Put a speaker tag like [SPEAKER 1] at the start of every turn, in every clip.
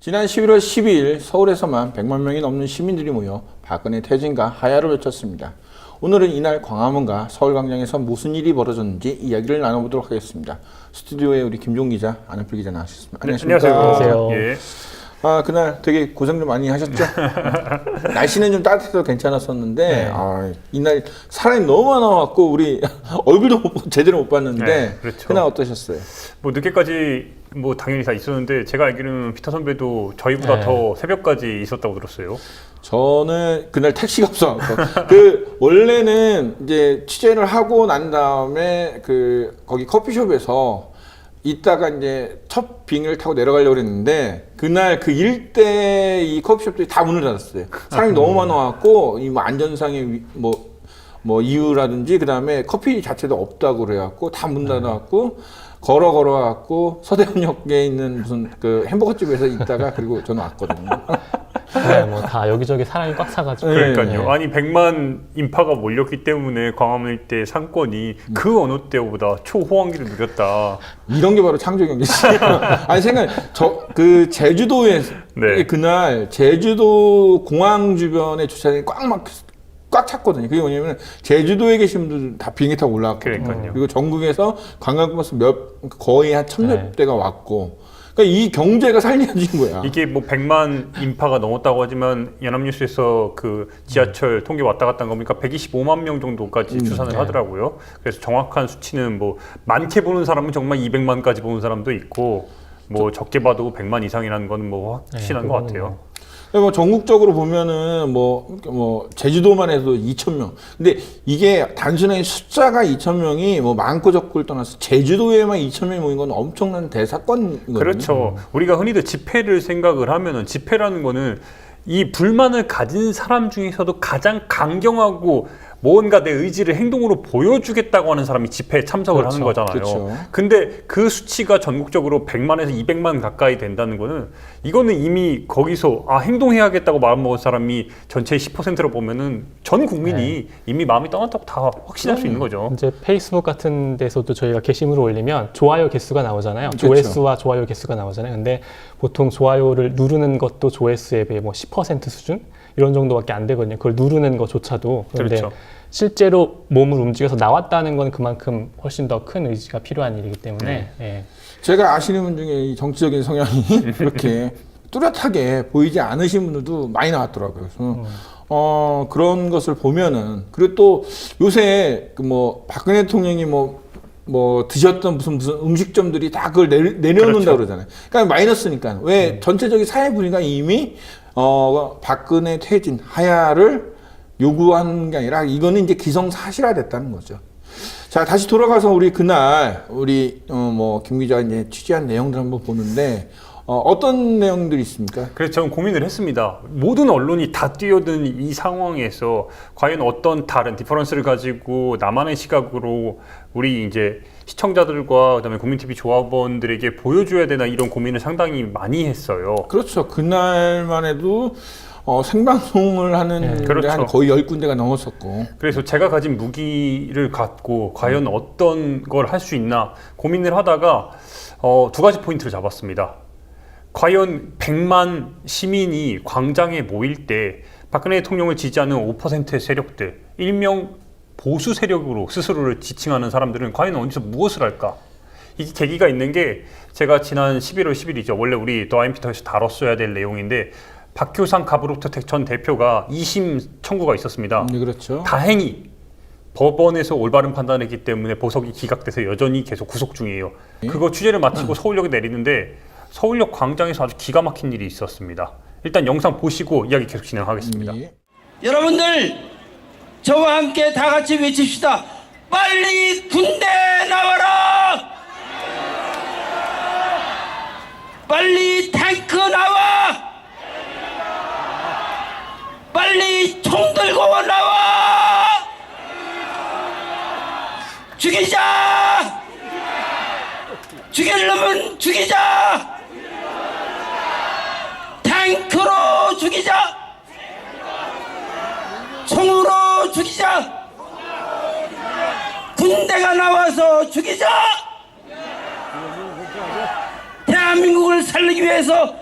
[SPEAKER 1] 지난 11월 12일 서울에서만 100만 명이 넘는 시민들이 모여 박근혜 퇴진과 하야를 외쳤습니다. 오늘은 이날 광화문과 서울광장에서 무슨 일이 벌어졌는지 이야기를 나눠보도록 하겠습니다. 스튜디오에 우리 김종 기자, 안현필 기자 나왔습니다.
[SPEAKER 2] 네,
[SPEAKER 1] 안녕하십니까?
[SPEAKER 2] 안녕하세요.
[SPEAKER 3] 예.
[SPEAKER 1] 아, 그날 되게 고생 좀 많이 하셨죠? 날씨는 좀 따뜻해서 괜찮았었는데,
[SPEAKER 2] 네.
[SPEAKER 1] 이날 사람이 너무 많아갖고, 우리 얼굴도 제대로 못 봤는데,
[SPEAKER 3] 네, 그렇죠.
[SPEAKER 1] 그날 어떠셨어요?
[SPEAKER 3] 뭐 늦게까지 뭐 당연히 다 있었는데 제가 알기로는 피터 선배도 저희보다
[SPEAKER 2] 네.
[SPEAKER 3] 더 새벽까지 있었다고 들었어요.
[SPEAKER 1] 저는 그날 택시가 없어갖고, 원래는 이제 취재를 하고 난 다음에 거기 커피숍에서 이따가 이제 첫 비행기를 타고 내려가려고 했는데, 그날 그 일대 이 커피숍들이 다 문을 닫았어요. 사람이 너무 많아갖고, 이 뭐 안전상의 뭐 이유라든지, 그 다음에 커피 자체도 없다고 그래갖고, 다 문 닫아갖고, 걸어갖고, 서대문역에 있는 무슨 그 햄버거집에서 있다가, 그리고 저는 왔거든요.
[SPEAKER 2] 네, 뭐 다 여기저기 사람이 꽉 차가지고.
[SPEAKER 3] 그러니까요.
[SPEAKER 1] 네.
[SPEAKER 3] 아니 100만 인파가 몰렸기 때문에 광화문 일대 상권이 그 어느 때보다 초호황기를 누렸다.
[SPEAKER 1] 이런 게 바로 창조 경제지. 아니 제주도에
[SPEAKER 3] 네.
[SPEAKER 1] 그날 제주도 공항 주변에 주차장이 꽉 찼거든요. 그게 뭐냐면 제주도에 계신 분들 다 비행기 타고 올라왔거든요.
[SPEAKER 3] 그러니까요.
[SPEAKER 1] 그리고 전국에서 관광버스 거의 한 1000몇
[SPEAKER 2] 네.
[SPEAKER 1] 대가 왔고. 그러니까 이 경제가 살려진 거야.
[SPEAKER 3] 이게 뭐 100만 인파가 넘었다고 하지만 연합뉴스에서 그 지하철 통계 왔다 갔다 한 겁니까? 125만 명 정도까지 추산을
[SPEAKER 2] 네.
[SPEAKER 3] 하더라고요. 그래서 정확한 수치는 뭐 많게 보는 사람은 정말 200만까지 보는 사람도 있고 뭐 적게 봐도 100만 이상이라는 건 뭐 확실한 것 같아요.
[SPEAKER 1] 뭐 전국적으로 보면은 뭐 제주도만 해도 2,000명. 근데 이게 단순하게 숫자가 2,000명이 뭐 많고 적고를 떠나서 제주도에만 2,000명이 모인 건 엄청난 대사건이거든요.
[SPEAKER 3] 그렇죠. 우리가 흔히들 집회를 생각을 하면은 집회라는 거는 이 불만을 가진 사람 중에서도 가장 강경하고 뭔가 내 의지를 행동으로 보여주겠다고 하는 사람이 집회에 참석을
[SPEAKER 2] 그렇죠.
[SPEAKER 3] 하는 거잖아요.
[SPEAKER 1] 그렇죠.
[SPEAKER 3] 근데 그 수치가 전국적으로 100만에서 200만 가까이 된다는 거는 이거는 이미 거기서 행동해야겠다고 마음먹은 사람이 전체의 10%로 보면은 전 국민이 이미 마음이 떠났다고 다 확신할 수 있는 거죠.
[SPEAKER 2] 이제 페이스북 같은 데서도 저희가 게시물을 올리면 좋아요 개수가 나오잖아요.
[SPEAKER 1] 그렇죠.
[SPEAKER 2] 조회수와 좋아요 개수가 나오잖아요. 근데 보통 좋아요를 누르는 것도 조회수에 비해 뭐 10% 수준? 이런 정도밖에 안 되거든요. 그걸 누르는 것조차도. 그런데
[SPEAKER 3] 그렇죠.
[SPEAKER 2] 실제로 몸을 움직여서 나왔다는 건 그만큼 훨씬 더 큰 의지가 필요한 일이기 때문에 예.
[SPEAKER 1] 제가 아시는 분 중에 이 정치적인 성향이 그렇게 뚜렷하게 보이지 않으신 분들도 많이 나왔더라고요. 그래서 그런 것을 보면은, 그리고 또 요새 그 뭐 박근혜 대통령이 뭐 드셨던 무슨 음식점들이 다 그걸 내려놓는다
[SPEAKER 3] 그렇죠.
[SPEAKER 1] 그러잖아요. 그러니까 마이너스니까. 왜 전체적인 사회 분위기가 이미 박근혜 퇴진 하야를 요구하는 게 아니라 이거는 이제 기성사실화됐다는 거죠. 자, 다시 돌아가서 우리 그날 김 기자가 이제 취재한 내용들 한번 보는데 어떤 내용들이 있습니까?
[SPEAKER 3] 그래서 저는 고민을 했습니다. 모든 언론이 다 뛰어든 이 상황에서 과연 어떤 다른 디퍼런스를 가지고 나만의 시각으로 우리 이제 시청자들과 그다음에 국민TV 조합원들에게 보여줘야 되나 이런 고민을 상당히 많이 했어요.
[SPEAKER 1] 그렇죠. 그날만 해도 생방송을 하는 데
[SPEAKER 3] 그렇죠.
[SPEAKER 1] 한 거의 10군데가 넘었었고.
[SPEAKER 3] 그래서 제가 가진 무기를 갖고 과연 어떤 걸 할 수 있나 고민을 하다가 두 가지 포인트를 잡았습니다. 과연 100만 시민이 광장에 모일 때 박근혜 대통령을 지지하는 5%의 세력들, 일명 보수 세력으로 스스로를 지칭하는 사람들은 과연 어디서 무엇을 할까? 이게 계기가 있는 게 제가 지난 11월 10일이죠. 원래 우리 더 아임피터에서 다뤘어야 될 내용인데 박효상 가브로프텍 전 대표가 2심 청구가 있었습니다.
[SPEAKER 1] 네, 그렇죠.
[SPEAKER 3] 다행히 법원에서 올바른 판단했기 때문에 보석이 기각돼서 여전히 계속 구속 중이에요. 그거 취재를 마치고 서울역에 내리는데 서울역 광장에서 아주 기가 막힌 일이 있었습니다. 일단 영상 보시고 이야기 계속 진행하겠습니다.
[SPEAKER 1] 예.
[SPEAKER 4] 여러분들 저와 함께 다 같이 외칩시다. 빨리 군대 나와라. 빨리 탱크 나와. 빨리 총 들고 나와. 죽이자. 죽일 놈은 죽이자. 탱크로 죽이자. 총으로 죽이자. 군대가 나와서 죽이자. 대한민국을 살리기 위해서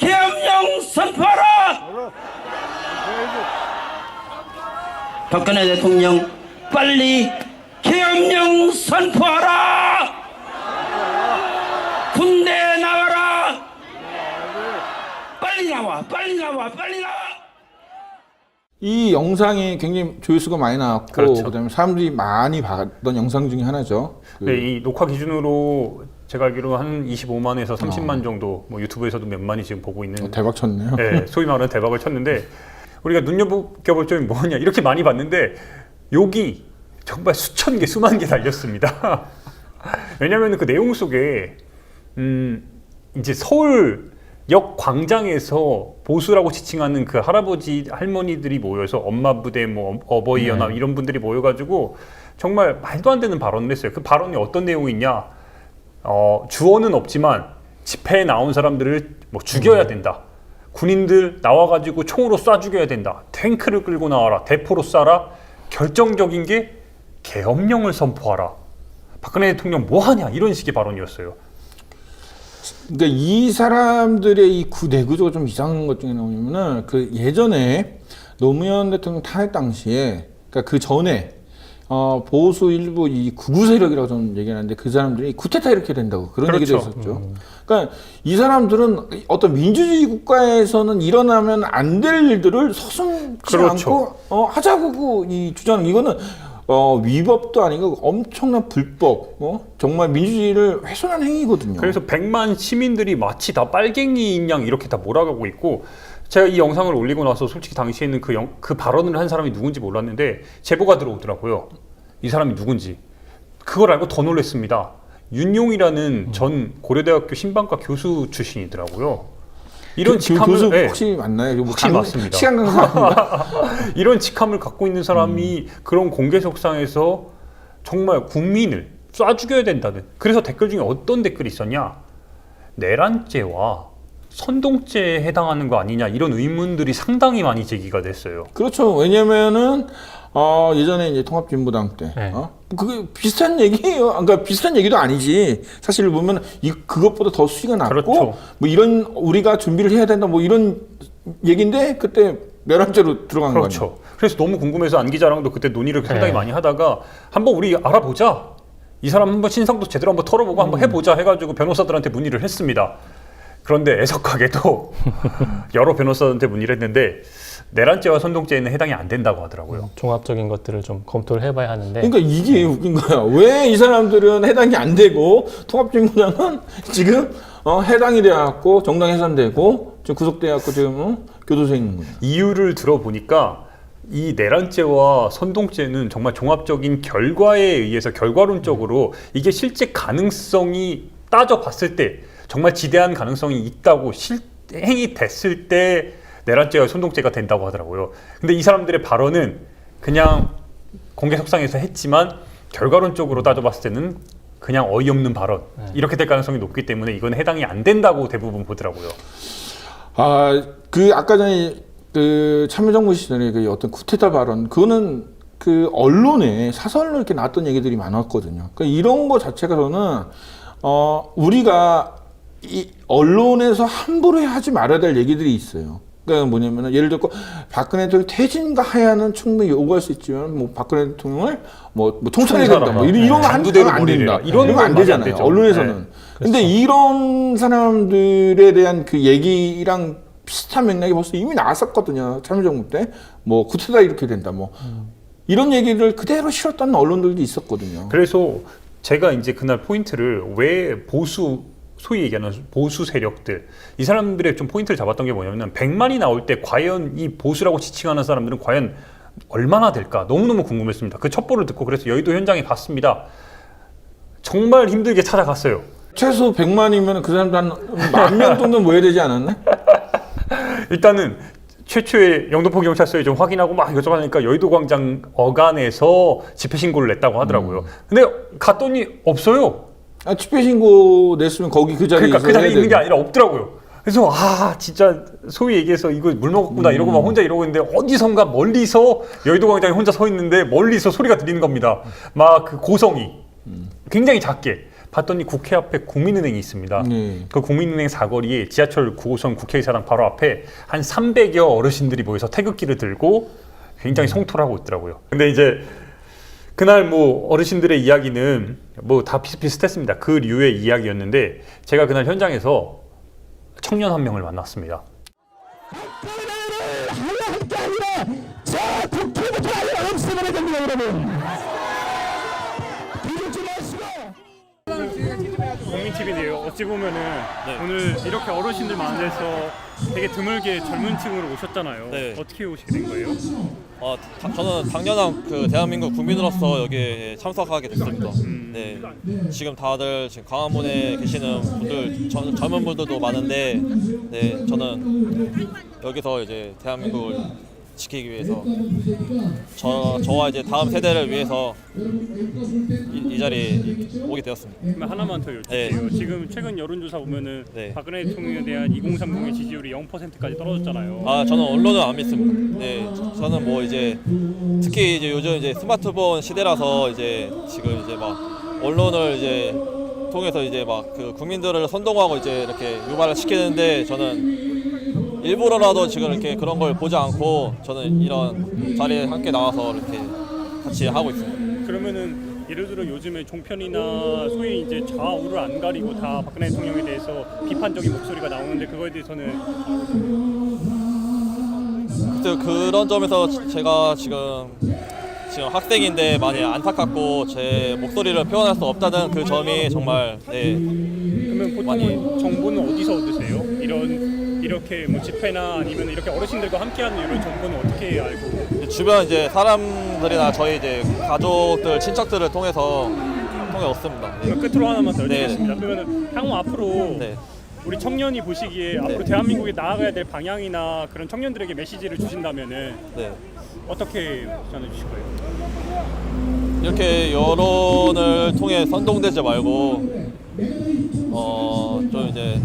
[SPEAKER 4] 계엄령 선포하라. 박근혜 대통령 빨리 계엄령 선포하라. 군대 나와라. 빨리 나와, 빨리 나와, 빨리 나와.
[SPEAKER 1] 이 영상이 굉장히 조회수가 많이 나왔고
[SPEAKER 3] 그렇죠.
[SPEAKER 1] 그다음에 사람들이 많이 봤던 영상 중에 하나죠.
[SPEAKER 3] 네, 이 녹화 기준으로 제가 알기로 한 25만에서 30만 정도 뭐 유튜브에서도 몇 만이 지금 보고 있는
[SPEAKER 1] 대박 쳤네요.
[SPEAKER 3] 네, 소위 말하는 대박을 쳤는데 우리가 눈여겨볼 점이 뭐냐 이렇게 많이 봤는데 여기 정말 수천 개 수만 개 달렸습니다. 왜냐하면 그 내용 속에 이제 서울역 광장에서 보수라고 지칭하는 그 할아버지 할머니들이 모여서 엄마 부대 뭐 어버이 연합 이런 분들이 모여가지고 정말 말도 안 되는 발언을 했어요. 그 발언이 어떤 내용이 있냐? 주어는 없지만 집회에 나온 사람들을 뭐 죽여야 된다. 군인들 나와가지고 총으로 쏴 죽여야 된다. 탱크를 끌고 나와라. 대포로 쏴라. 결정적인 게 계엄령을 선포하라. 박근혜 대통령 뭐 하냐 이런 식의 발언이었어요.
[SPEAKER 1] 그러니까 이 사람들의 이 내구조가 좀 이상한 것 중에 뭐냐면은 그 예전에 노무현 대통령 탄핵 당시에 그러니까 그 전에 보수 일부 이 구구 세력이라고 저는 얘기하는데 그 사람들이 쿠데타 이렇게 된다고 그런 얘기도
[SPEAKER 3] 그렇죠.
[SPEAKER 1] 있었죠. 그러니까 이 사람들은 어떤 민주주의 국가에서는 일어나면 안 될 일들을 서슴지
[SPEAKER 3] 그렇죠.
[SPEAKER 1] 않고 하자고 이 주장은 이거는 위법도 아니고 엄청난 불법, 정말 민주주의를 훼손한 행위거든요.
[SPEAKER 3] 그래서 100만 시민들이 마치 다 빨갱이인 양 이렇게 다 몰아가고 있고 제가 이 영상을 올리고 나서 솔직히 당시에는 그 발언을 한 사람이 누군지 몰랐는데 제보가 들어오더라고요. 이 사람이 누군지. 그걸 알고 더 놀랐습니다. 윤용이라는 전 고려대학교 신방과 교수 출신이더라고요. 이런 직함을
[SPEAKER 1] 교수
[SPEAKER 3] 네,
[SPEAKER 1] 혹시 맞나요? 뭐
[SPEAKER 3] 혹시 맞습니다.
[SPEAKER 1] 시간 강사
[SPEAKER 3] 이런 직함을 갖고 있는 사람이 그런 공개석상에서 정말 국민을 쏴 죽여야 된다는. 그래서 댓글 중에 어떤 댓글이 있었냐? 내란죄와 선동죄에 해당하는 거 아니냐 이런 의문들이 상당히 많이 제기가 됐어요.
[SPEAKER 1] 그렇죠. 왜냐면은 예전에 이제 통합진보당 때
[SPEAKER 2] 네.
[SPEAKER 1] 그게 비슷한 얘기예요. 그러니까 비슷한 얘기도 아니지. 사실 보면 그것보다 더 수위가 낮고
[SPEAKER 3] 그렇죠.
[SPEAKER 1] 뭐 이런 우리가 준비를 해야 된다 뭐 이런 얘기인데 그때 내란죄로 들어간 거죠.
[SPEAKER 3] 그렇죠. 그래서 너무 궁금해서 안 기자랑도 그때 논의를 상당히
[SPEAKER 2] 네.
[SPEAKER 3] 많이 하다가 한번 우리 알아보자. 이 사람 한번 신상도 제대로 한번 털어보고 한번 해보자 해가지고 변호사들한테 문의를 했습니다. 그런데 애석하게도 여러 변호사한테 문의를 했는데 내란죄와 선동죄에는 해당이 안 된다고 하더라고요.
[SPEAKER 2] 종합적인 것들을 좀 검토를 해봐야 하는데
[SPEAKER 1] 그러니까 이게 웃긴 거야. 왜 이 사람들은 해당이 안 되고 통합진보당은 지금 해당이 돼갖고 정당 해산되고 지금 구속돼갖고 지금 교도소에 있는 거야.
[SPEAKER 3] 이유를 들어보니까 이 내란죄와 선동죄는 정말 종합적인 결과에 의해서 결과론적으로 이게 실제 가능성이 따져봤을 때 정말 지대한 가능성이 있다고 실행이 됐을 때 내란죄와 선동죄가 된다고 하더라고요. 근데 이 사람들의 발언은 그냥 공개석상에서 했지만 결과론적으로 따져봤을 때는 그냥 어이없는 발언 이렇게 될 가능성이 높기 때문에 이건 해당이 안 된다고 대부분 보더라고요.
[SPEAKER 1] 아까 전에 그 참여정부 시절에 그 어떤 쿠데타 발언 그거는 그 언론에 사설로 이렇게 나왔던 얘기들이 많았거든요. 그러니까 이런 거 자체가 저는 우리가 이 언론에서 함부로 하지 말아야 될 얘기들이 있어요. 그러니까 뭐냐면은 예를 들어 박근혜 대통령 퇴진과 하야는 충분히 요구할 수 있지만 뭐 박근혜 대통령을 뭐 통찰해야 된다 뭐 이런 거
[SPEAKER 3] 장부대로
[SPEAKER 1] 안 된다
[SPEAKER 3] 이런
[SPEAKER 1] 거 안
[SPEAKER 3] 말이
[SPEAKER 1] 되잖아요.
[SPEAKER 3] 되죠.
[SPEAKER 1] 언론에서는.
[SPEAKER 3] 네.
[SPEAKER 1] 근데 이런 사람들에 대한 그 얘기랑 비슷한 맥락이 벌써 이미 나왔었거든요. 참여정부 때 뭐 쿠데타 이렇게 된다 뭐 이런 얘기를 그대로 실었던 언론들도 있었거든요.
[SPEAKER 3] 그래서 제가 이제 그날 포인트를 왜 소위 얘기하는 보수 세력들 이 사람들의 좀 포인트를 잡았던 게 뭐냐면 100만이 나올 때 과연 이 보수라고 지칭하는 사람들은 과연 얼마나 될까 너무너무 궁금했습니다. 그 첩보를 듣고 그래서 여의도 현장에 갔습니다. 정말 힘들게 찾아갔어요.
[SPEAKER 1] 최소 100만이면 그 사람도 한 10,000명 정도 모여야 되지 않았나?
[SPEAKER 3] 일단은 최초의 영등포 경찰서에 좀 확인하고 막 이것저것 하니까 여의도 광장 어간에서 집회 신고를 냈다고 하더라고요. 근데 갔더니 없어요.
[SPEAKER 1] 집회 신고 냈으면 거기 그 자리에
[SPEAKER 3] 그러니까 그 자리에 있는 게 아니라 없더라고요. 그래서 진짜 소위 얘기해서 이거 물 먹었구나 이러고 막 혼자 이러고 있는데 어디선가 멀리서 여의도 광장에 혼자 서 있는데 멀리서 소리가 들리는 겁니다. 막 그 고성이 굉장히 작게 봤더니 국회 앞에 국민은행이 있습니다.
[SPEAKER 1] 네.
[SPEAKER 3] 그 국민은행 사거리에 지하철 9호선 국회의사당 바로 앞에 한 300여 어르신들이 모여서 태극기를 들고 굉장히 성토를 하고 있더라고요. 근데 이제 그날 뭐 어르신들의 이야기는 뭐 다 비슷비슷했습니다. 그 류의 이야기였는데 제가 그날 현장에서 청년 한 명을 만났습니다.
[SPEAKER 5] 국민TV인데요. 어찌 보면은 오늘 이렇게 어르신들 많은 데서 되게 드물게 젊은 층으로 오셨잖아요.
[SPEAKER 6] 네.
[SPEAKER 5] 어떻게 오시게 된 거예요?
[SPEAKER 6] 저는 당연한 그 대한민국 국민으로서 여기에 참석하게 됐습니다. 네, 지금 다들 지금 광화문에 계시는 분들, 젊은 분들도 많은데, 네, 저는 여기서 이제 대한민국을 지키기 위해서 저와 이제 다음 세대를 위해서 이 자리에 오게 되었습니다.
[SPEAKER 5] 그러면 하나만 더 여쭤볼게요. 지금 최근 여론조사 보면은
[SPEAKER 6] 네.
[SPEAKER 5] 박근혜 대통령에 대한 2030의 지지율이 0%까지 떨어졌잖아요.
[SPEAKER 6] 저는 언론을 안 믿습니다. 네, 저는 뭐 이제 특히 이제 요즘 이제 스마트폰 시대라서 이제 지금 이제 막 언론을 이제 통해서 이제 막 그 국민들을 선동하고 이제 이렇게 유발을 시키는데 저는 일부러라도 지금 이렇게 그런 걸 보지 않고 저는 이런 자리에 함께 나와서 이렇게 같이 하고 있습니다.
[SPEAKER 5] 그러면은 예를 들어 요즘에 종편이나 소위 이제 좌우를 안 가리고 다 박근혜 대통령에 대해서 비판적인 목소리가 나오는데 그거에 대해서는
[SPEAKER 6] 그런 점에서 제가 지금 학생인데 많이 안타깝고 제 목소리를 표현할 수 없다는 그 점이 정말
[SPEAKER 5] 그러면 보통 정보는 어디서 얻으세요? 이렇게 뭐 집회나 아니면 이렇게 어르신들과 함께하는 이런 정보는 어떻게 알고?
[SPEAKER 6] 주변 이제 사람들이나 저희 이제 가족들, 친척들을 통해 얻습니다. 네.
[SPEAKER 5] 그럼 끝으로 하나만 더
[SPEAKER 6] 네.
[SPEAKER 5] 여쭙겠습니다. 그러면 향후 앞으로
[SPEAKER 6] 네.
[SPEAKER 5] 우리 청년이 보시기에 앞으로 대한민국이 나아가야 될 방향이나 그런 청년들에게 메시지를 주신다면은
[SPEAKER 6] 네.
[SPEAKER 5] 어떻게 전해주실 거예요?
[SPEAKER 6] 이렇게 여론을 통해 선동되지 말고 좀 이제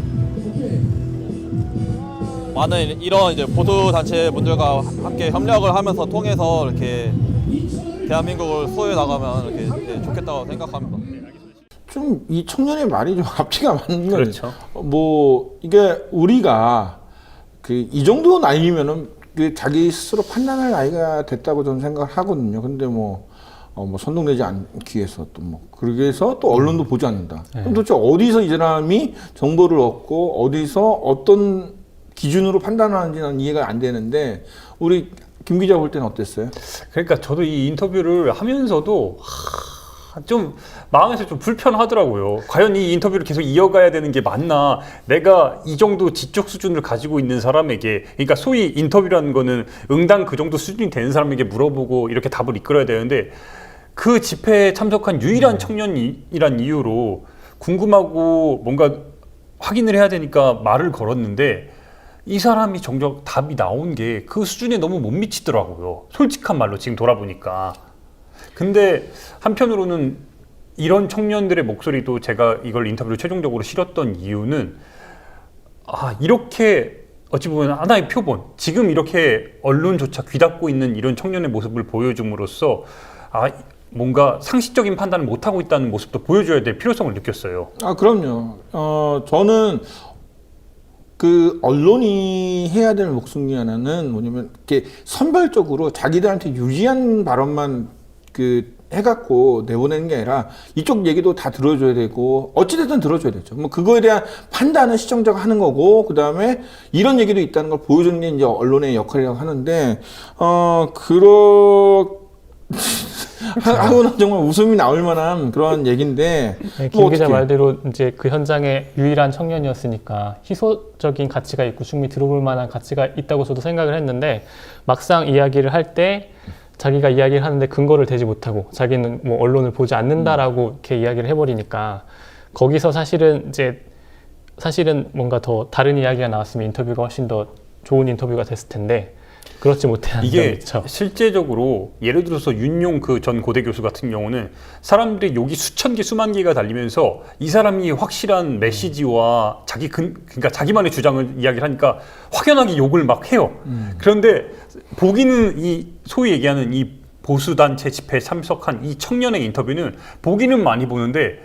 [SPEAKER 6] 많은 이런 이제 보수 단체 분들과 함께 협력을 하면서 통해서 이렇게 대한민국을 수호해 나가면 이렇게 좋겠다고 생각합니다.
[SPEAKER 1] 좀 이 청년의 말이 좀 앞뒤가 맞는 건
[SPEAKER 3] 그렇죠.
[SPEAKER 1] 뭐 이게 우리가 그 이 정도 나이면은 그 자기 스스로 판단할 나이가 됐다고 저는 생각을 하거든요. 근데 뭐 선동되지 않기 위해서 또 뭐 그러기 위해서 또 언론도 보지 않는다. 그럼 도대체 어디서 이 사람이 정보를 얻고 어디서 어떤 기준으로 판단하는지 는 이해가 안 되는데 우리 김 기자 볼 때는 어땠어요?
[SPEAKER 3] 그러니까 저도 이 인터뷰를 하면서도 좀 마음에서 좀 불편하더라고요. 과연 이 인터뷰를 계속 이어가야 되는 게 맞나? 내가 이 정도 지적 수준을 가지고 있는 사람에게, 그러니까 소위 인터뷰라는 거는 응당 그 정도 수준이 되는 사람에게 물어보고 이렇게 답을 이끌어야 되는데 그 집회에 참석한 유일한 청년이란 이유로 궁금하고 뭔가 확인을 해야 되니까 말을 걸었는데 이 사람이 정작 답이 나온 게 그 수준에 너무 못 미치더라고요. 솔직한 말로 지금 돌아보니까. 근데 한편으로는 이런 청년들의 목소리도 제가 이걸 인터뷰로 최종적으로 실었던 이유는 이렇게 어찌 보면 하나의 표본, 지금 이렇게 언론조차 귀닫고 있는 이런 청년의 모습을 보여줌으로써 뭔가 상식적인 판단을 못하고 있다는 모습도 보여줘야 될 필요성을 느꼈어요.
[SPEAKER 1] 그럼요. 저는 그 언론이 해야 될 목숨 중에 하나는 뭐냐면 이렇게 선별적으로 자기들한테 유리한 발언만 해갖고 내보내는 게 아니라 이쪽 얘기도 다 들어줘야 되고 어찌됐든 들어줘야 되죠. 뭐 그거에 대한 판단은 시청자가 하는 거고 그 다음에 이런 얘기도 있다는 걸 보여주는 게 이제 언론의 역할이라고 하는데 하고는 정말 웃음이 나올 만한 그런 얘기인데
[SPEAKER 2] 김 기자 말대로 이제 그 현장에 유일한 청년이었으니까 희소적인 가치가 있고 충분히 들어볼 만한 가치가 있다고 저도 생각을 했는데 막상 이야기를 할 때 자기가 이야기를 하는데 근거를 대지 못하고 자기는 뭐 언론을 보지 않는다라고 이렇게 이야기를 해버리니까 거기서 사실은 뭔가 더 다른 이야기가 나왔으면 인터뷰가 훨씬 더 좋은 인터뷰가 됐을 텐데 그렇지 못한 점이
[SPEAKER 3] 이게
[SPEAKER 2] 있죠.
[SPEAKER 3] 실제적으로 예를 들어서 윤용 그 전 고대 교수 같은 경우는 사람들이 욕이 수천 개 수만 개가 달리면서 이 사람이 확실한 메시지와 그러니까 자기만의 주장을 이야기를 하니까 확연하게 욕을 막 해요. 그런데 보기는 이 소위 얘기하는 이 보수단체 집회에 참석한 이 청년의 인터뷰는 보기는 많이 보는데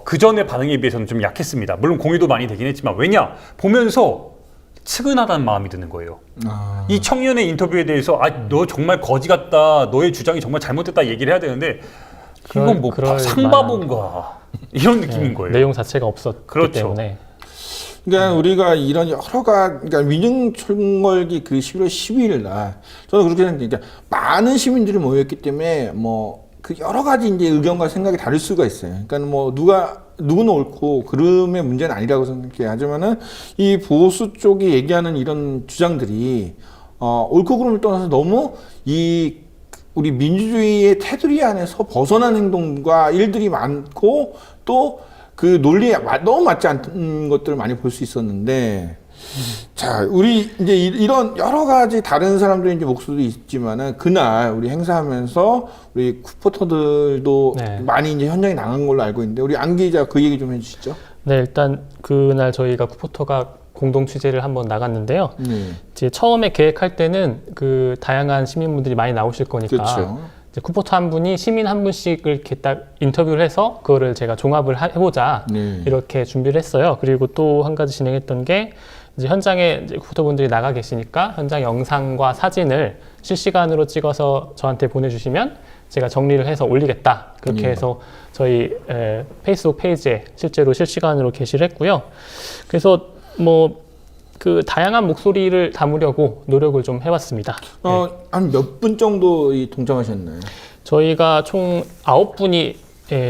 [SPEAKER 3] 그 전의 반응에 비해서는 좀 약했습니다. 물론 공유도 많이 되긴 했지만 왜냐 보면서 측은하다는 마음이 드는 거예요. 이 청년의 인터뷰에 대해서 너 정말 거지 같다, 너의 주장이 정말 잘못됐다 얘기를 해야 되는데 이건 뭐
[SPEAKER 2] 그럴
[SPEAKER 3] 상바본가 이런 느낌인 거예요.
[SPEAKER 2] 내용 자체가 없었기
[SPEAKER 3] 그렇죠.
[SPEAKER 2] 때문에.
[SPEAKER 1] 그러니까 우리가 이런 그러니까 위증총궐기 그 11월 12일 날 저는 그렇게 생각해요. 그러니까 많은 시민들이 모였기 때문에 뭐 그 여러 가지 이제 의견과 생각이 다를 수가 있어요. 그러니까 뭐 누구는 옳고 그름의 문제는 아니라고 생각해요. 하지만은 이 보수 쪽이 얘기하는 이런 주장들이 옳고 그름을 떠나서 너무 이 우리 민주주의의 테두리 안에서 벗어난 행동과 일들이 많고 또 그 논리에 너무 맞지 않는 것들을 많이 볼 수 있었는데, 자, 우리 이제 이런 여러 가지 다른 사람들의 이제 목소리도 있지만은 그날 우리 행사하면서 우리 쿠포터들도
[SPEAKER 2] 네.
[SPEAKER 1] 많이 이제 현장에 나간 걸로 알고 있는데 우리 안 기자 그 얘기 좀 해주시죠.
[SPEAKER 2] 네, 일단 그날 저희가 쿠포터가 공동 취재를 한번 나갔는데요. 이제 처음에 계획할 때는 그 다양한 시민분들이 많이 나오실 거니까
[SPEAKER 1] 그렇죠.
[SPEAKER 2] 이제 쿠포터 한 분이 시민 한 분씩을 이렇게 딱 인터뷰를 해서 그거를 제가 종합을 해보자 이렇게 준비를 했어요. 그리고 또 한 가지 진행했던 게 이제 현장에 이제 쿠포터분들이 나가 계시니까 현장 영상과 사진을 실시간으로 찍어서 저한테 보내주시면 제가 정리를 해서 올리겠다. 그렇게 해서 저희 페이스북 페이지에 실제로 실시간으로 게시를 했고요. 그래서 뭐 그 다양한 목소리를 담으려고 노력을 좀 해봤습니다.
[SPEAKER 1] 한 몇 분 정도 동참하셨나요?
[SPEAKER 2] 저희가 총 9분이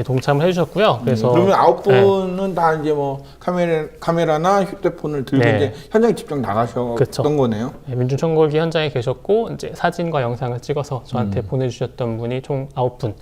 [SPEAKER 2] 동참을 해주셨고요. 그래서
[SPEAKER 1] 그러면 9분은 다 이제 뭐 카메라나 휴대폰을 들고
[SPEAKER 2] 네.
[SPEAKER 1] 이제 현장에 직접 나가셨던
[SPEAKER 2] 그쵸.
[SPEAKER 1] 거네요.
[SPEAKER 2] 민주총궐기 현장에 계셨고 이제 사진과 영상을 찍어서 저한테 보내주셨던 분이 총 9분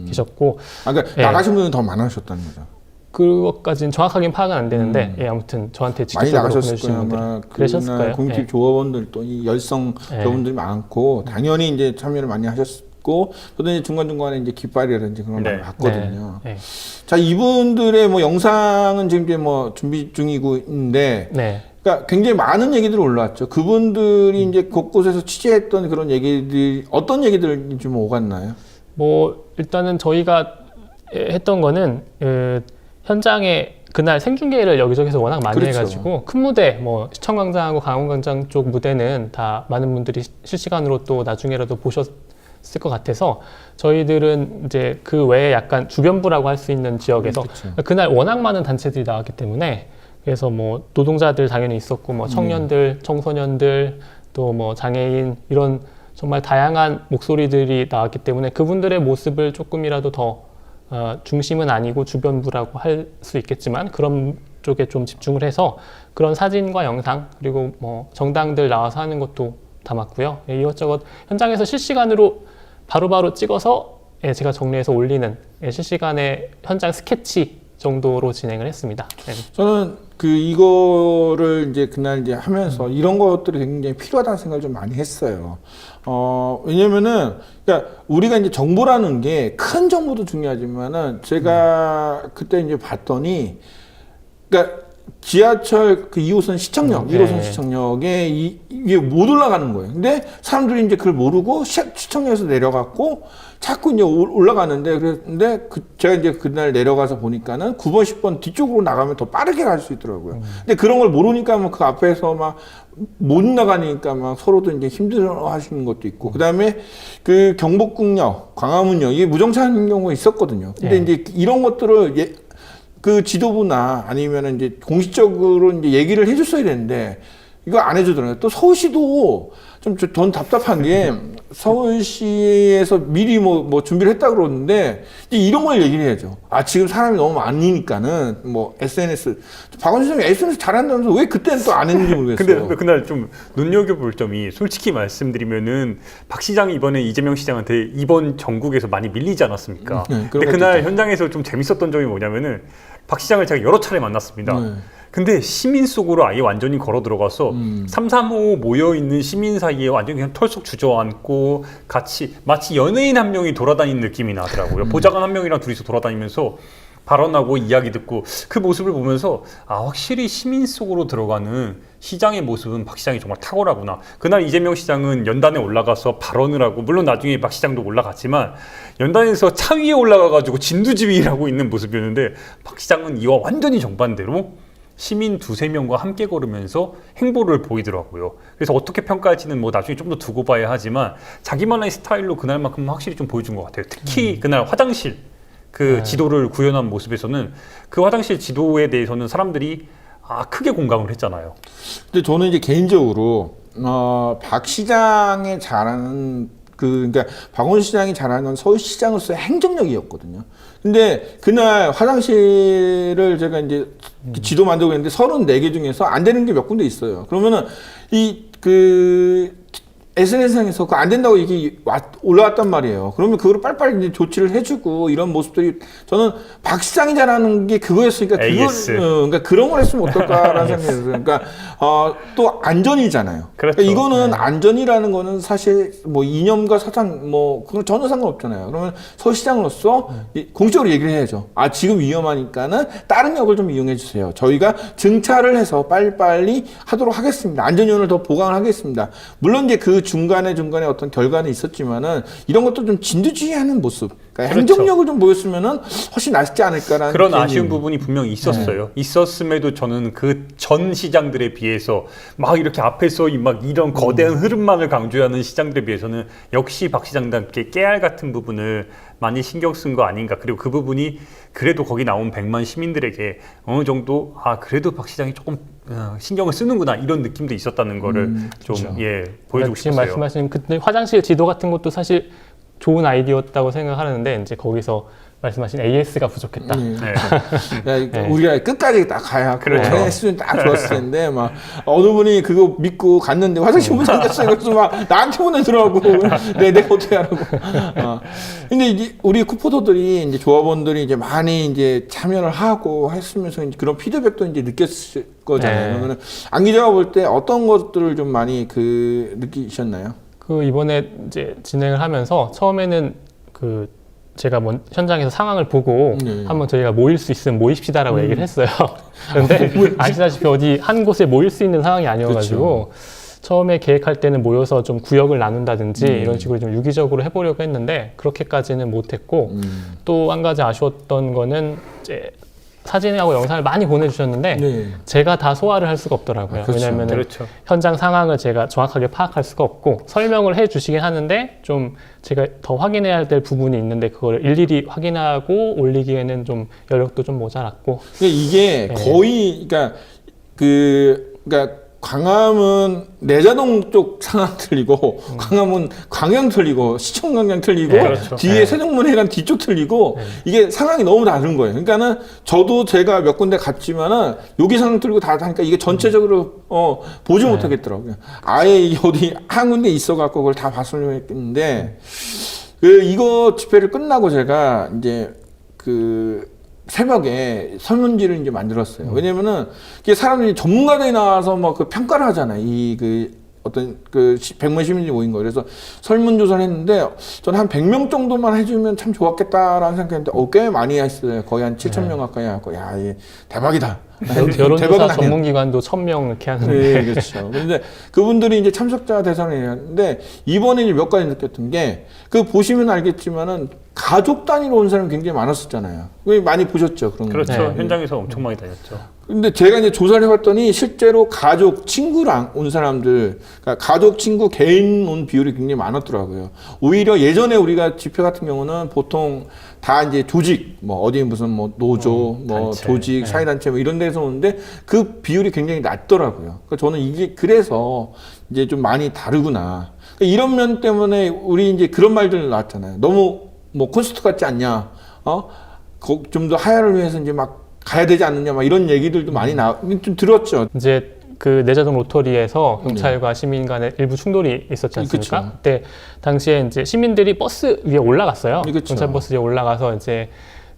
[SPEAKER 2] 계셨고,
[SPEAKER 1] 그러니까
[SPEAKER 2] 네.
[SPEAKER 1] 나가신 분은 더 많으셨다는 거죠.
[SPEAKER 2] 그것까지는 정확하게는 파악은 안 되는데 아무튼 저한테
[SPEAKER 1] 많이
[SPEAKER 2] 직접적으로
[SPEAKER 1] 나가셨을
[SPEAKER 2] 보내주신
[SPEAKER 1] 거예요.
[SPEAKER 2] 분들
[SPEAKER 1] 아마
[SPEAKER 2] 그러셨을 거예요.
[SPEAKER 1] 공익팀 조합원들도 이 열성 조합원들이 많고 당연히 이제 참여를 많이 하셨고 저도 이제 중간중간에 이제 깃발이라든지 그런 걸 많이 봤거든요.
[SPEAKER 2] 네.
[SPEAKER 1] 자, 이분들의 뭐 영상은 지금 이제 뭐 준비 중이고 있는데
[SPEAKER 2] 네.
[SPEAKER 1] 그러니까 굉장히 많은 얘기들이 올라왔죠. 그분들이 이제 곳곳에서 취재했던 그런 얘기들이 어떤 얘기들이 좀 오갔나요?
[SPEAKER 2] 뭐 일단은 저희가 했던 거는 현장에 그날 생중계를 여기저기서 워낙 많이
[SPEAKER 1] 그렇죠.
[SPEAKER 2] 해가지고 큰 무대, 뭐 시청광장하고 강원광장 쪽 무대는 다 많은 분들이 실시간으로 또 나중에라도 보셨을 것 같아서 저희들은 이제 그 외에 약간 주변부라고 할 수 있는 지역에서 그날 워낙 많은 단체들이 나왔기 때문에 그래서 뭐 노동자들 당연히 있었고 뭐 청년들, 청소년들 또 뭐 장애인 이런 정말 다양한 목소리들이 나왔기 때문에 그분들의 모습을 조금이라도 더 중심은 아니고 주변부라고 할 수 있겠지만 그런 쪽에 좀 집중을 해서 그런 사진과 영상 그리고 뭐 정당들 나와서 하는 것도 담았고요. 이것저것 현장에서 실시간으로 바로바로 찍어서 제가 정리해서 올리는 실시간의 현장 스케치 정도로 진행을 했습니다. 네.
[SPEAKER 1] 저는 이거를 이제 그날 이제 하면서 이런 것들이 굉장히 필요하다는 생각을 좀 많이 했어요. 왜냐면은, 그러니까 우리가 이제 정보라는 게 큰 정보도 중요하지만은 제가 그때 이제 봤더니, 그러니까 지하철 그 2호선 시청역, 1호선 시청역에 이게 못 올라가는 거예요. 근데 사람들이 이제 그걸 모르고 시청역에서 내려갔고 자꾸 이제 올라가는데 그런데 제가 이제 그날 내려가서 보니까는 9번, 10번 뒤쪽으로 나가면 더 빠르게 갈 수 있더라고요. 근데 그런 걸 모르니까 뭐 그 앞에서 막 못 나가니까 막 서로도 이제 힘들어 하시는 것도 있고. 그 다음에 그 경복궁역, 광화문역 이게 무정차하는 경우가 있었거든요. 근데 이제 이런 것들을 그 지도부나 아니면 이제 공식적으로 이제 얘기를 해줬어야 되는데 이거 안 해주더라고요. 또 서울시도 좀 전 답답한 게 서울시에서 미리 뭐 준비를 했다 그러는데 이제 이런 걸 얘기를 해야죠. 지금 사람이 너무 많으니까는 뭐 SNS 박원순 선생님이 SNS 잘한다면서 왜 그때는 또 안 했는지 모르겠어요.
[SPEAKER 3] 근데 그날 좀 눈여겨볼 점이 솔직히 말씀드리면은 박 시장이 이번에 이재명 시장한테 이번 전국에서 많이 밀리지 않았습니까? 근데 그날 현장에서 좀 재밌었던 점이 뭐냐면은 박 시장을 제가 여러 차례 만났습니다. 근데 시민 속으로 아예 완전히 걸어 들어가서 335 모여있는 시민 사이에 완전히 그냥 털썩 주저앉고 같이 마치 연예인 한 명이 돌아다니는 느낌이 나더라고요. 보좌관 한 명이랑 둘이서 돌아다니면서 발언하고 이야기 듣고 그 모습을 보면서 확실히 시민 속으로 들어가는 시장의 모습은 박 시장이 정말 탁월하구나. 그날 이재명 시장은 연단에 올라가서 발언을 하고, 물론 나중에 박 시장도 올라갔지만 연단에서 차 위에 올라가가지고 진두지휘를 하고 있는 모습이었는데, 박 시장은 이와 완전히 정반대로 시민 두세 명과 함께 걸으면서 행보를 보이더라고요. 그래서 어떻게 평가할지는 뭐 나중에 좀 더 두고 봐야 하지만 자기만의 스타일로 그날만큼 확실히 좀 보여준 것 같아요. 특히 그날 화장실 그 지도를 구현한 모습에서는, 그 화장실 지도에 대해서는 사람들이 크게 공감을 했잖아요.
[SPEAKER 1] 근데 저는 이제 개인적으로 박 시장의 잘하는 그러니까 박원순 시장이 잘하는 건 서울시장으로서의 행정력이었거든요. 근데 그날 화장실을 제가 이제 지도 만들고 있는데 34개 중에서 안 되는 게 몇 군데 있어요. 그러면은 SNS상에서 그거 안 된다고 이게 올라왔단 말이에요. 그러면 그거를 빨리빨리 이제 조치를 해주고 이런 모습들이, 저는 박 시장이 잘하는 게 그거였으니까 그러니까 그런 걸 했으면 어떨까라는 생각이 들어요. 그러니까 또 안전이잖아요.
[SPEAKER 3] 그렇죠.
[SPEAKER 1] 그러니까 이거는 안전이라는 거는 사실 뭐 이념과 사상 뭐 그건 전혀 상관없잖아요. 그러면 서울시장으로서 공식적으로 얘기를 해야죠. 지금 위험하니까는 다른 역을 좀 이용해 주세요. 저희가 증차를 해서 빨리빨리 하도록 하겠습니다. 안전요원을 더 보강을 하겠습니다. 물론 이제 그 중간에 어떤 결과는 있었지만은 이런 것도 좀 진두지휘하는 모습, 그러니까
[SPEAKER 3] 그렇죠.
[SPEAKER 1] 행정력을 좀 보였으면은 훨씬 낫지 않을까라는
[SPEAKER 3] 그런
[SPEAKER 1] 개인적인
[SPEAKER 3] 아쉬운 부분이 분명히 있었어요. 있었음에도 저는 그 전 시장들에 비해서 막 이렇게 앞에서 막 이런 거대한 흐름만을 강조하는 시장들에 비해서는 역시 박 시장답게 깨알 같은 부분을 많이 신경 쓴 거 아닌가. 그리고 그 부분이 그래도 거기 나온 100만 시민들에게 어느 정도 그래도 박 시장이 조금 신경을 쓰는구나, 이런 느낌도 있었다는 거를 좀 보여주고
[SPEAKER 2] 지금
[SPEAKER 3] 싶었어요.
[SPEAKER 2] 말씀하신 그 화장실 지도 같은 것도 사실 좋은 아이디어였다고 생각하는데, 이제 거기서 말씀하신 AS가 부족했다.
[SPEAKER 3] 네.
[SPEAKER 1] 우리가 끝까지 딱 가야
[SPEAKER 3] 그렇죠.
[SPEAKER 1] 했으면 딱 좋았을 텐데, 막 어느 분이 그거 믿고 갔는데 화장실 문 잠겼어요. 그래서 막 나한테 보내더라고. 내가 어떻게 하라고. 근데 이제 우리 쿠포도들이 이제 조합원들이 이제 많이 이제 참여를 하고 했으면서 이제 그런 피드백도 이제 느꼈을 거잖아요. 그러면은 안 기자가 볼 때 어떤 것들을 좀 많이 느끼셨나요?
[SPEAKER 2] 이번에 이제 진행을 하면서 처음에는 제가 현장에서 상황을 보고 한번 저희가 모일 수 있으면 모입시다라고 얘기를 했어요. 그런데 아시다시피 어디 한 곳에 모일 수 있는 상황이 아니어가지고 처음에 계획할 때는 모여서 좀 구역을 나눈다든지 이런 식으로 좀 유기적으로 해보려고 했는데 그렇게까지는 못했고, 또 한 가지 아쉬웠던 거는 이제 사진하고 영상을 많이 보내주셨는데 제가 다 소화를 할 수가 없더라고요. 왜냐하면 현장 상황을 제가 정확하게 파악할 수가 없고, 설명을 해주시긴 하는데 좀 제가 더 확인해야 될 부분이 있는데 그걸 일일이 확인하고 올리기에는 좀 여력도 좀 모자랐고.
[SPEAKER 1] 이게 거의 그러니까 광화문 내자동 쪽 상황 틀리고 광화문 광양 틀리고 시청 광양 틀리고 뒤에 세종문회관 뒤쪽 틀리고 이게 상황이 너무 다른 거예요. 그러니까는 저도 제가 몇 군데 갔지만은 여기 상황 틀리고 다 하니까 이게 전체적으로 보지 못하겠더라고요. 아예 이게 어디 한 군데 있어갖고 그걸 다 봤으려고 했는데 이거 집회를 끝나고 제가 이제 새벽에 설문지를 이제 만들었어요. 왜냐면은 이게 사람들이 전문가들이 나와서 막 평가를 하잖아요. 어떤 100만 시민들이 모인 거. 그래서 설문조사를 했는데 저는 한 100명 정도만 해주면 참 좋았겠다라는 생각했는데 꽤 많이 했어요. 거의 한 7,000명 가까이 하고, 이게 대박이다.
[SPEAKER 2] 여론조사 전문기관도 1,000명 이렇게 하는데.
[SPEAKER 1] 네, 그렇죠. 근데 그분들이 이제 참석자 대상이었는데 이번에 이제 몇 가지 느꼈던 게, 보시면 알겠지만은 가족 단위로 온 사람이 굉장히 많았었잖아요. 많이 보셨죠, 그런 거.
[SPEAKER 3] 그렇죠. 현장에서 엄청 많이 다녔죠.
[SPEAKER 1] 근데 제가 이제 조사를 해봤더니 실제로 가족, 친구랑 온 사람들, 그러니까 가족, 친구, 개인 온 비율이 굉장히 많았더라고요. 오히려 예전에 우리가 집회 같은 경우는 보통 다 이제 조직, 어디 무슨 노조, 단체, 조직, 사회단체 이런 데서 오는데 그 비율이 굉장히 낮더라고요. 그러니까 저는 이게 그래서 이제 좀 많이 다르구나. 그러니까 이런 면 때문에 우리 이제 그런 말들 나왔잖아요. 너무 콘서트 같지 않냐? 좀 더 하야를 위해서 이제 막 가야 되지 않느냐, 이런 얘기들도 많이 좀 들었죠.
[SPEAKER 2] 이제 내자동 로터리에서 경찰과 시민 간의 일부 충돌이 있었지 않습니까?
[SPEAKER 1] 그쵸.
[SPEAKER 2] 그때 당시에 이제 시민들이 버스 위에 올라갔어요.
[SPEAKER 1] 그쵸.
[SPEAKER 2] 경찰 버스 위에 올라가서 이제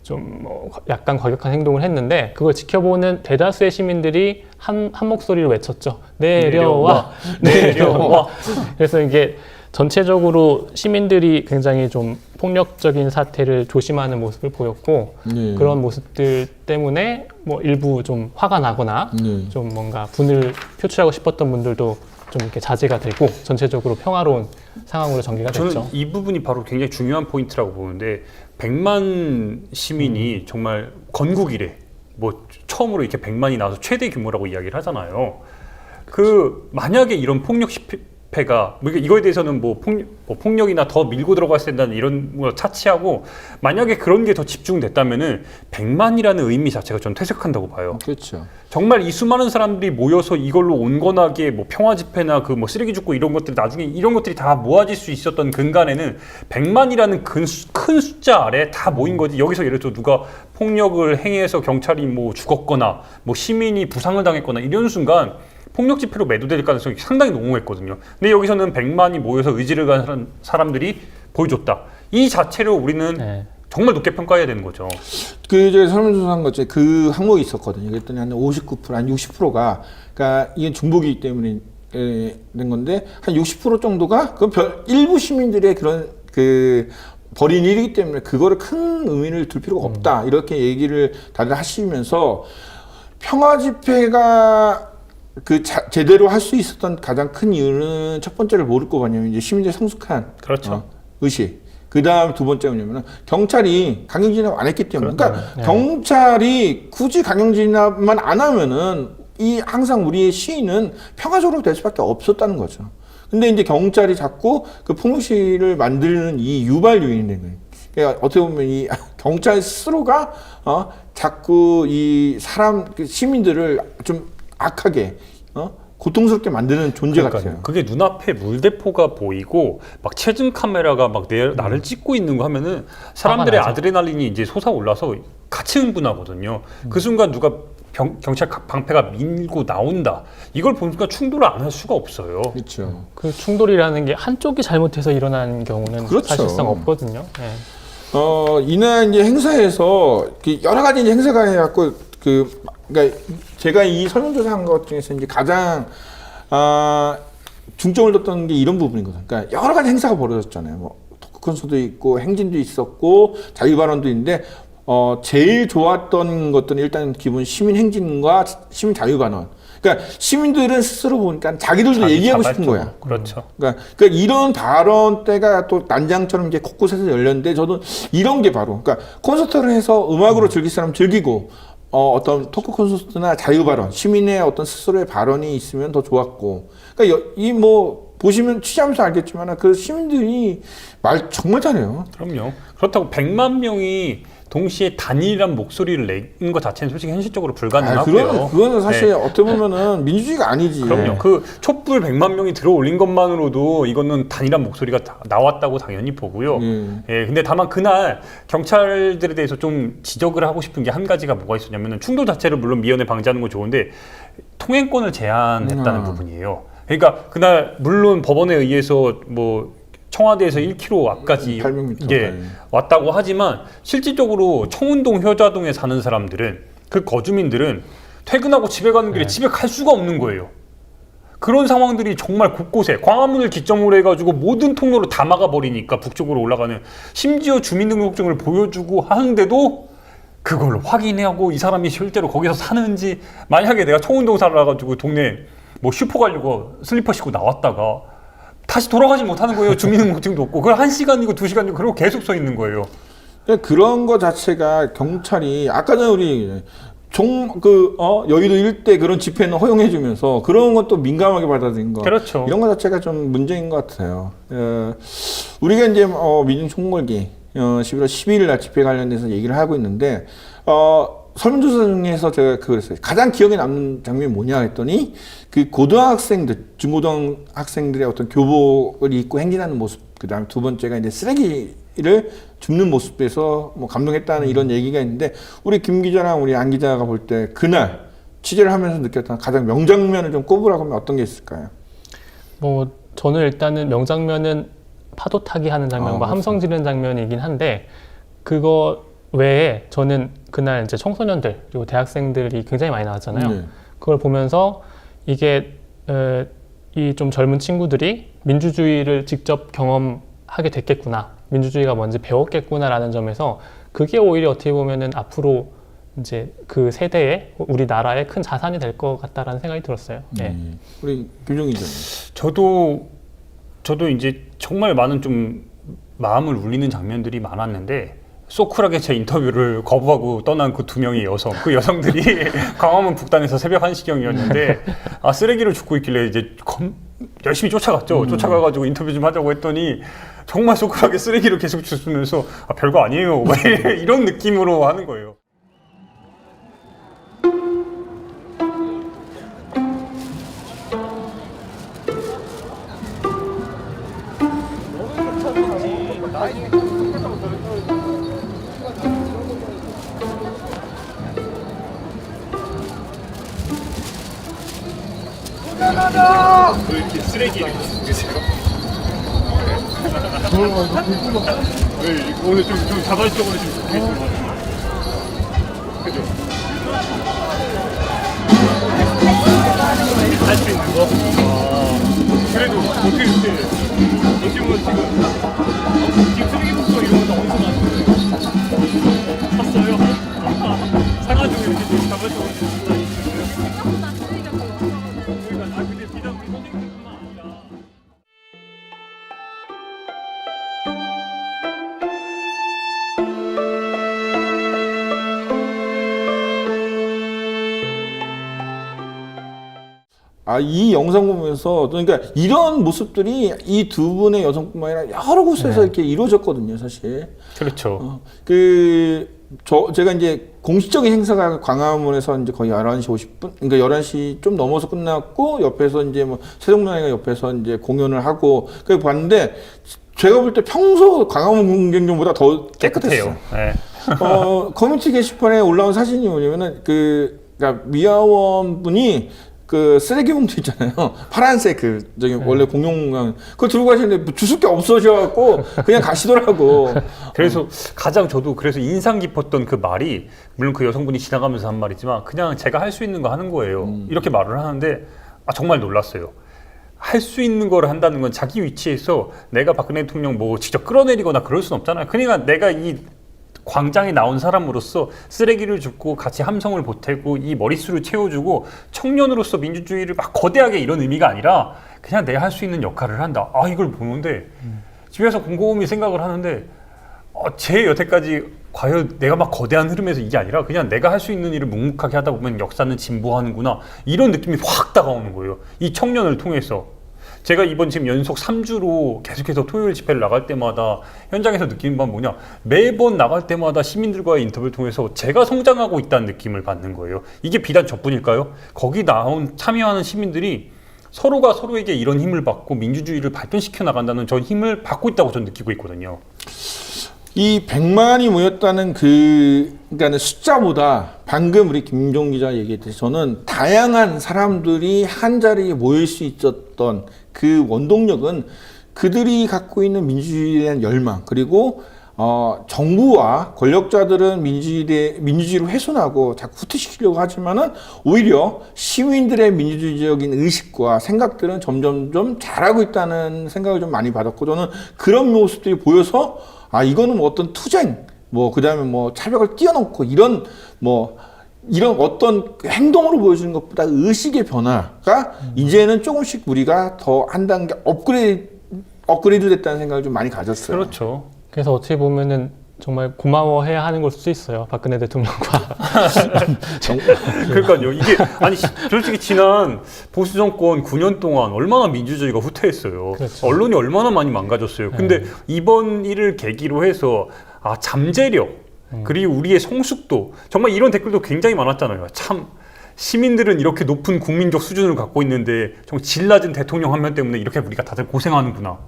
[SPEAKER 2] 좀 약간 과격한 행동을 했는데, 그걸 지켜보는 대다수의 시민들이 한 목소리로 외쳤죠. 내려와.
[SPEAKER 3] 내려와.
[SPEAKER 2] 그래서 이게 전체적으로 시민들이 굉장히 좀 폭력적인 사태를 조심하는 모습을 보였고
[SPEAKER 1] 네.
[SPEAKER 2] 그런 모습들 때문에 뭐 일부 좀 화가 나거나
[SPEAKER 1] 네.
[SPEAKER 2] 좀 뭔가 분을 표출하고 싶었던 분들도 좀 이렇게 자제가 되고 전체적으로 평화로운 상황으로 전개가
[SPEAKER 3] 저는
[SPEAKER 2] 됐죠.
[SPEAKER 3] 이 부분이 바로 굉장히 중요한 포인트라고 보는데 100만 시민이 정말 건국 이래 뭐 처음으로 이렇게 100만이 나와서 최대 규모라고 이야기를 하잖아요. 그 만약에 이런 폭력 집회가 뭐 이거에 대해서는 뭐 폭력이나 더 밀고 들어가야 된다는 이런 거 차치하고 만약에 그런 게 더 집중됐다면은 100만이라는 의미 자체가 전 퇴색한다고 봐요.
[SPEAKER 1] 그렇죠.
[SPEAKER 3] 정말 이 수많은 사람들이 모여서 이걸로 온건하게 뭐 평화 집회나 그 뭐 쓰레기 줍고 이런 것들이 나중에 이런 것들이 다 모아질 수 있었던 근간에는 100만이라는 큰 숫자 아래 다 모인 거지. 여기서 예를 들어 누가 폭력을 행해서 경찰이 뭐 죽었거나 뭐 시민이 부상을 당했거나 이런 순간 폭력 집회로 매도될 가능성이 상당히 농후했거든요. 근데 여기서는 100만이 모여서 의지를 가진 사람들이 보여줬다. 이 자체로 우리는
[SPEAKER 2] 네.
[SPEAKER 3] 정말 높게 평가해야 되는 거죠.
[SPEAKER 1] 그 저희 설문조사한 것 중에 그 항목이 있었거든요. 그랬더니 한 59%, 한 60%가 그러니까 이게 중복이기 때문에 된 건데 한 60% 정도가 그 일부 시민들의 그런 그 벌인 일이기 때문에 그거를 큰 의미를 둘 필요가 없다. 이렇게 얘기를 다들 하시면서 평화 집회가 제대로 할 수 있었던 가장 큰 이유는 첫 번째를 모를 거 뭐냐면 이제 시민들의 성숙한
[SPEAKER 3] 그렇죠.
[SPEAKER 1] 의식. 그 다음 두 번째가 뭐냐면 경찰이 강경 진압 안 했기 때문에. 그러니까
[SPEAKER 2] 네.
[SPEAKER 1] 경찰이 굳이 강경 진압만 안 하면은 항상 우리의 시위는 평화적으로 될 수밖에 없었다는 거죠. 근데 이제 경찰이 자꾸 그 폭력 시위를 만드는 이 유발 요인이 된 거예요. 그러니까 어떻게 보면 이 경찰 스스로가 자꾸 이 시민들을 좀 악하게 고통스럽게 만드는 존재 같아요.
[SPEAKER 3] 그게 눈앞에 물대포가 보이고 막 체증 카메라가 막 나를 찍고 있는 거 하면은 사람들의
[SPEAKER 2] 나죠.
[SPEAKER 3] 아드레날린이 이제 솟아올라서 같이 흥분하거든요. 그 순간 누가 경찰 방패가 밀고 나온다. 이걸 보니까 충돌을 안 할 수가 없어요.
[SPEAKER 1] 그렇죠.
[SPEAKER 2] 그 충돌이라는 게 한쪽이 잘못해서 일어나는 경우는
[SPEAKER 1] 그렇죠.
[SPEAKER 2] 사실상 없거든요. 네.
[SPEAKER 1] 이날 이제 행사에서 여러 가지 이제 행사가 해갖고 그러니까 제가 이 설문조사한 것 중에서 이제 가장 중점을 뒀던 게 이런 부분이거든요. 그러니까 여러 가지 행사가 벌어졌잖아요. 뭐 토크 콘서트도 있고 행진도 있었고 자유발언도 있는데 제일 좋았던 것들은 일단 기본 시민 행진과 시민 자유발언. 그러니까 시민들은 스스로 보니까 자기들도 얘기하고 싶은 거야.
[SPEAKER 3] 그렇죠.
[SPEAKER 1] 그러니까 이런 발언 때가 또 난장처럼 이제 곳곳에서 열렸는데 저도 이런 게 바로 그러니까 콘서트를 해서 음악으로 즐길 사람 즐기고 어떤 토크 콘서트나 자유 발언, 시민의 어떤 스스로의 발언이 있으면 더 좋았고, 그러니까 이 뭐 보시면 취재하면서 알겠지만 그 시민들이 말 정말 잘해요.
[SPEAKER 3] 그럼요. 그렇다고 100만 명이 동시에 단일한 목소리를 내는 것 자체는 솔직히 현실적으로 불가능하고요.
[SPEAKER 1] 그거는 사실
[SPEAKER 3] 네.
[SPEAKER 1] 어떻게 보면은 민주주의가 아니지.
[SPEAKER 3] 그럼요. 그 촛불 100만 명이 들어올린 것만으로도 이거는 단일한 목소리가 나왔다고 당연히 보고요. 예, 근데 다만 그날 경찰들에 대해서 좀 지적을 하고 싶은 게 한 가지가 뭐가 있었냐면은 충돌 자체를 물론 미연에 방지하는 건 좋은데 통행권을 제한했다는 부분이에요. 그러니까 그날 물론 법원에 의해서 뭐 청와대에서 1km 앞까지
[SPEAKER 1] 800m.
[SPEAKER 3] 예, 왔다고 하지만 실질적으로 청운동, 효자동에 사는 사람들은 그 거주민들은 퇴근하고 집에 가는 길에 집에 갈 수가 없는 거예요. 그런 상황들이 정말 곳곳에 광화문을 기점으로 해가지고 모든 통로를 다 막아버리니까 북쪽으로 올라가는 심지어 주민등록증을 보여주고 하는데도 그걸 확인하고 이 사람이 실제로 거기서 사는지 만약에 내가 청운동 살아가지고 동네 뭐 슈퍼 가려고 슬리퍼 신고 나왔다가 다시 돌아가지 못하는 거예요. 주민등록증도 없고 그걸 1시간이고 2시간이고 그러고 계속 서 있는 거예요.
[SPEAKER 1] 그런 거 자체가 경찰이 아까 전에 우리 여의도 일대 그런 집회는 허용해주면서 그런 것도 민감하게 받아들인 거.
[SPEAKER 3] 그렇죠.
[SPEAKER 1] 이런 거 자체가 좀 문제인 것 같아요. 우리가 이제 민중 총궐기 11월 12일 날 집회 관련돼서 얘기를 하고 있는데 설문조사 중에서 제가 그랬어요. 가장 기억에 남는 장면이 뭐냐 했더니 그 고등학생들, 중고등학생들의 어떤 교복을 입고 행진하는 모습, 그 다음에 두 번째가 이제 쓰레기를 줍는 모습에서 뭐 감동했다는 이런 얘기가 있는데 우리 김 기자랑 우리 안 기자가 볼 때 그날 취재를 하면서 느꼈던 가장 명장면을 좀 꼽으라고 하면 어떤 게 있을까요?
[SPEAKER 2] 뭐 저는 일단은 명장면은 파도 타기 하는 장면과 함성 지르는 장면이긴 한데 그거 외에 저는 그날 이제 청소년들 그리고 대학생들이 굉장히 많이 나왔잖아요. 그걸 보면서 이게 이 좀 젊은 친구들이 민주주의를 직접 경험하게 됐겠구나, 민주주의가 뭔지 배웠겠구나라는 점에서 그게 오히려 어떻게 보면은 앞으로 이제 그 세대에 우리나라의 큰 자산이 될 것 같다라는 생각이 들었어요. 네.
[SPEAKER 1] 우리 김종인 전.
[SPEAKER 3] 저도 이제 정말 많은 좀 마음을 울리는 장면들이 많았는데 소쿨하게 제 인터뷰를 거부하고 떠난 그 2명의 여성, 그 여성들이 광화문 북단에서 새벽 1시경이었는데 쓰레기를 줍고 있길래 이제 열심히 쫓아갔죠. 쫓아가가지고 인터뷰 좀 하자고 했더니 정말 소쿨하게 쓰레기를 계속 줍으면서 별거 아니에요 이런 느낌으로 하는 거예요.
[SPEAKER 5] 이렇게 쓰레기를 계세요? 오늘 좀 자발적으로 좀 계시는 것 같아요. 그죠? 할 수 있는 거? 그래도 어떻게 이렇게 요즘은 지금 쓰레기 복수 이런 것도 어디서 나는 거예요? 샀어요? 사가지고 이렇게 좀 자발적으로 좀 그러니까 근데 비단 우리 선생님뿐만 아니라
[SPEAKER 1] 이 영상 보면서 그러니까 이런 모습들이 이 두 분의 여성뿐만 아니라 여러 곳에서 이렇게 이루어졌거든요, 사실.
[SPEAKER 3] 그렇죠.
[SPEAKER 1] 제가 이제 공식적인 행사가 광화문에서 이제 거의 11시 50분, 그러니까 11시 좀 넘어서 끝났고, 옆에서 이제 뭐, 세종문화회가 옆에서 이제 공연을 하고, 그걸 봤는데, 제가 볼 때 평소 광화문 공연장보다 더 깨끗했어요.
[SPEAKER 3] 네.
[SPEAKER 1] 커뮤니티 게시판에 올라온 사진이 뭐냐면은, 그러니까 미화원 분이 그 쓰레기 봉투 있잖아요. 파란색 원래 공용 그거 들고 가시는데 주술 게 없어져갖고 그냥 가시더라고.
[SPEAKER 3] 그래서 가장 저도 그래서 인상 깊었던 그 말이 물론 그 여성분이 지나가면서 한 말이지만 그냥 제가 할 수 있는 거 하는 거예요. 이렇게 말을 하는데 정말 놀랐어요. 할 수 있는 걸 한다는 건 자기 위치에서 내가 박근혜 대통령 뭐 직접 끌어내리거나 그럴 순 없잖아요. 그러니까 내가 이 광장에 나온 사람으로서 쓰레기를 줍고 같이 함성을 보태고 이 머릿수를 채워주고 청년으로서 민주주의를 막 거대하게 이런 의미가 아니라 그냥 내가 할 수 있는 역할을 한다. 이걸 보는데 집에서 곰곰이 생각을 하는데 제 여태까지 과연 내가 막 거대한 흐름에서 이게 아니라 그냥 내가 할 수 있는 일을 묵묵하게 하다 보면 역사는 진보하는구나 이런 느낌이 확 다가오는 거예요. 이 청년을 통해서. 제가 이번 지금 연속 3주로 계속해서 토요일 집회를 나갈 때마다 현장에서 느끼는 바는 뭐냐, 매번 나갈 때마다 시민들과의 인터뷰를 통해서 제가 성장하고 있다는 느낌을 받는 거예요. 이게 비단 저뿐일까요? 거기 나온 참여하는 시민들이 서로가 서로에게 이런 힘을 받고 민주주의를 발전시켜 나간다는 저 힘을 받고 있다고 저는 느끼고 있거든요.
[SPEAKER 1] 이 100만이 모였다는 그러니까 숫자보다 방금 우리 김종 기자 얘기했듯이 저는 다양한 사람들이 한 자리에 모일 수 있었던 그 원동력은 그들이 갖고 있는 민주주의에 대한 열망, 그리고 정부와 권력자들은 민주주의를 훼손하고 자꾸 후퇴시키려고 하지만은 오히려 시민들의 민주주의적인 의식과 생각들은 점점점 잘하고 있다는 생각을 좀 많이 받았고, 저는 그런 모습들이 보여서 이거는 뭐 어떤 투쟁, 그다음에 차벽을 뛰어넘고 이런 어떤 행동으로 보여주는 것보다 의식의 변화가 이제는 조금씩 우리가 더 한 단계 업그레이드 됐다는 생각을 좀 많이 가졌어요.
[SPEAKER 3] 그렇죠.
[SPEAKER 2] 그래서 어떻게 보면은 정말 고마워해야 하는 걸 수도 있어요. 박근혜 대통령과.
[SPEAKER 3] 그러니까요. 이게 솔직히 지난 보수 정권 9년 동안 얼마나 민주주의가 후퇴했어요.
[SPEAKER 2] 그렇죠.
[SPEAKER 3] 언론이 얼마나 많이 망가졌어요. 근데 이번 일을 계기로 해서 잠재력 그리고 우리의 성숙도, 정말 이런 댓글도 굉장히 많았잖아요. 참 시민들은 이렇게 높은 국민적 수준을 갖고 있는데 정말 질 낮은 대통령 한 명 때문에 이렇게 우리가 다들 고생하는구나.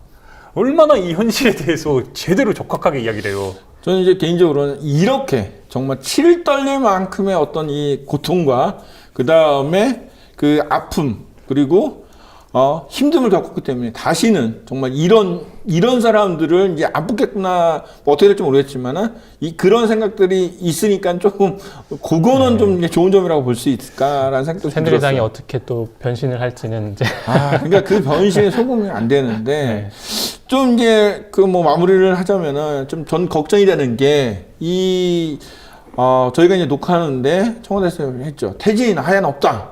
[SPEAKER 3] 얼마나 이 현실에 대해서 제대로 적확하게 이야기를 해요.
[SPEAKER 1] 저는 이제 개인적으로는 이렇게 정말 치를 떨릴 만큼의 어떤 이 고통과 그 다음에 그 아픔, 그리고 힘듦을 겪었기 때문에 다시는 정말 이런 사람들을 이제 안 뽑겠구나, 뭐 어떻게 될지 모르겠지만은 그런 생각들이 있으니까 조금 그거는 좀 이제 좋은 점이라고 볼 수 있을까라는 생각도 좀
[SPEAKER 2] 새누리당이
[SPEAKER 1] 들었어요.
[SPEAKER 2] 어떻게 또 변신을 할지는 이제
[SPEAKER 1] 그러니까 그 변신에 속으면 안 되는데 좀 이제 그 뭐 마무리를 하자면은 좀 전 걱정이 되는 게 저희가 이제 녹화하는데 청와대에서 했죠. 태진 하야는 없다.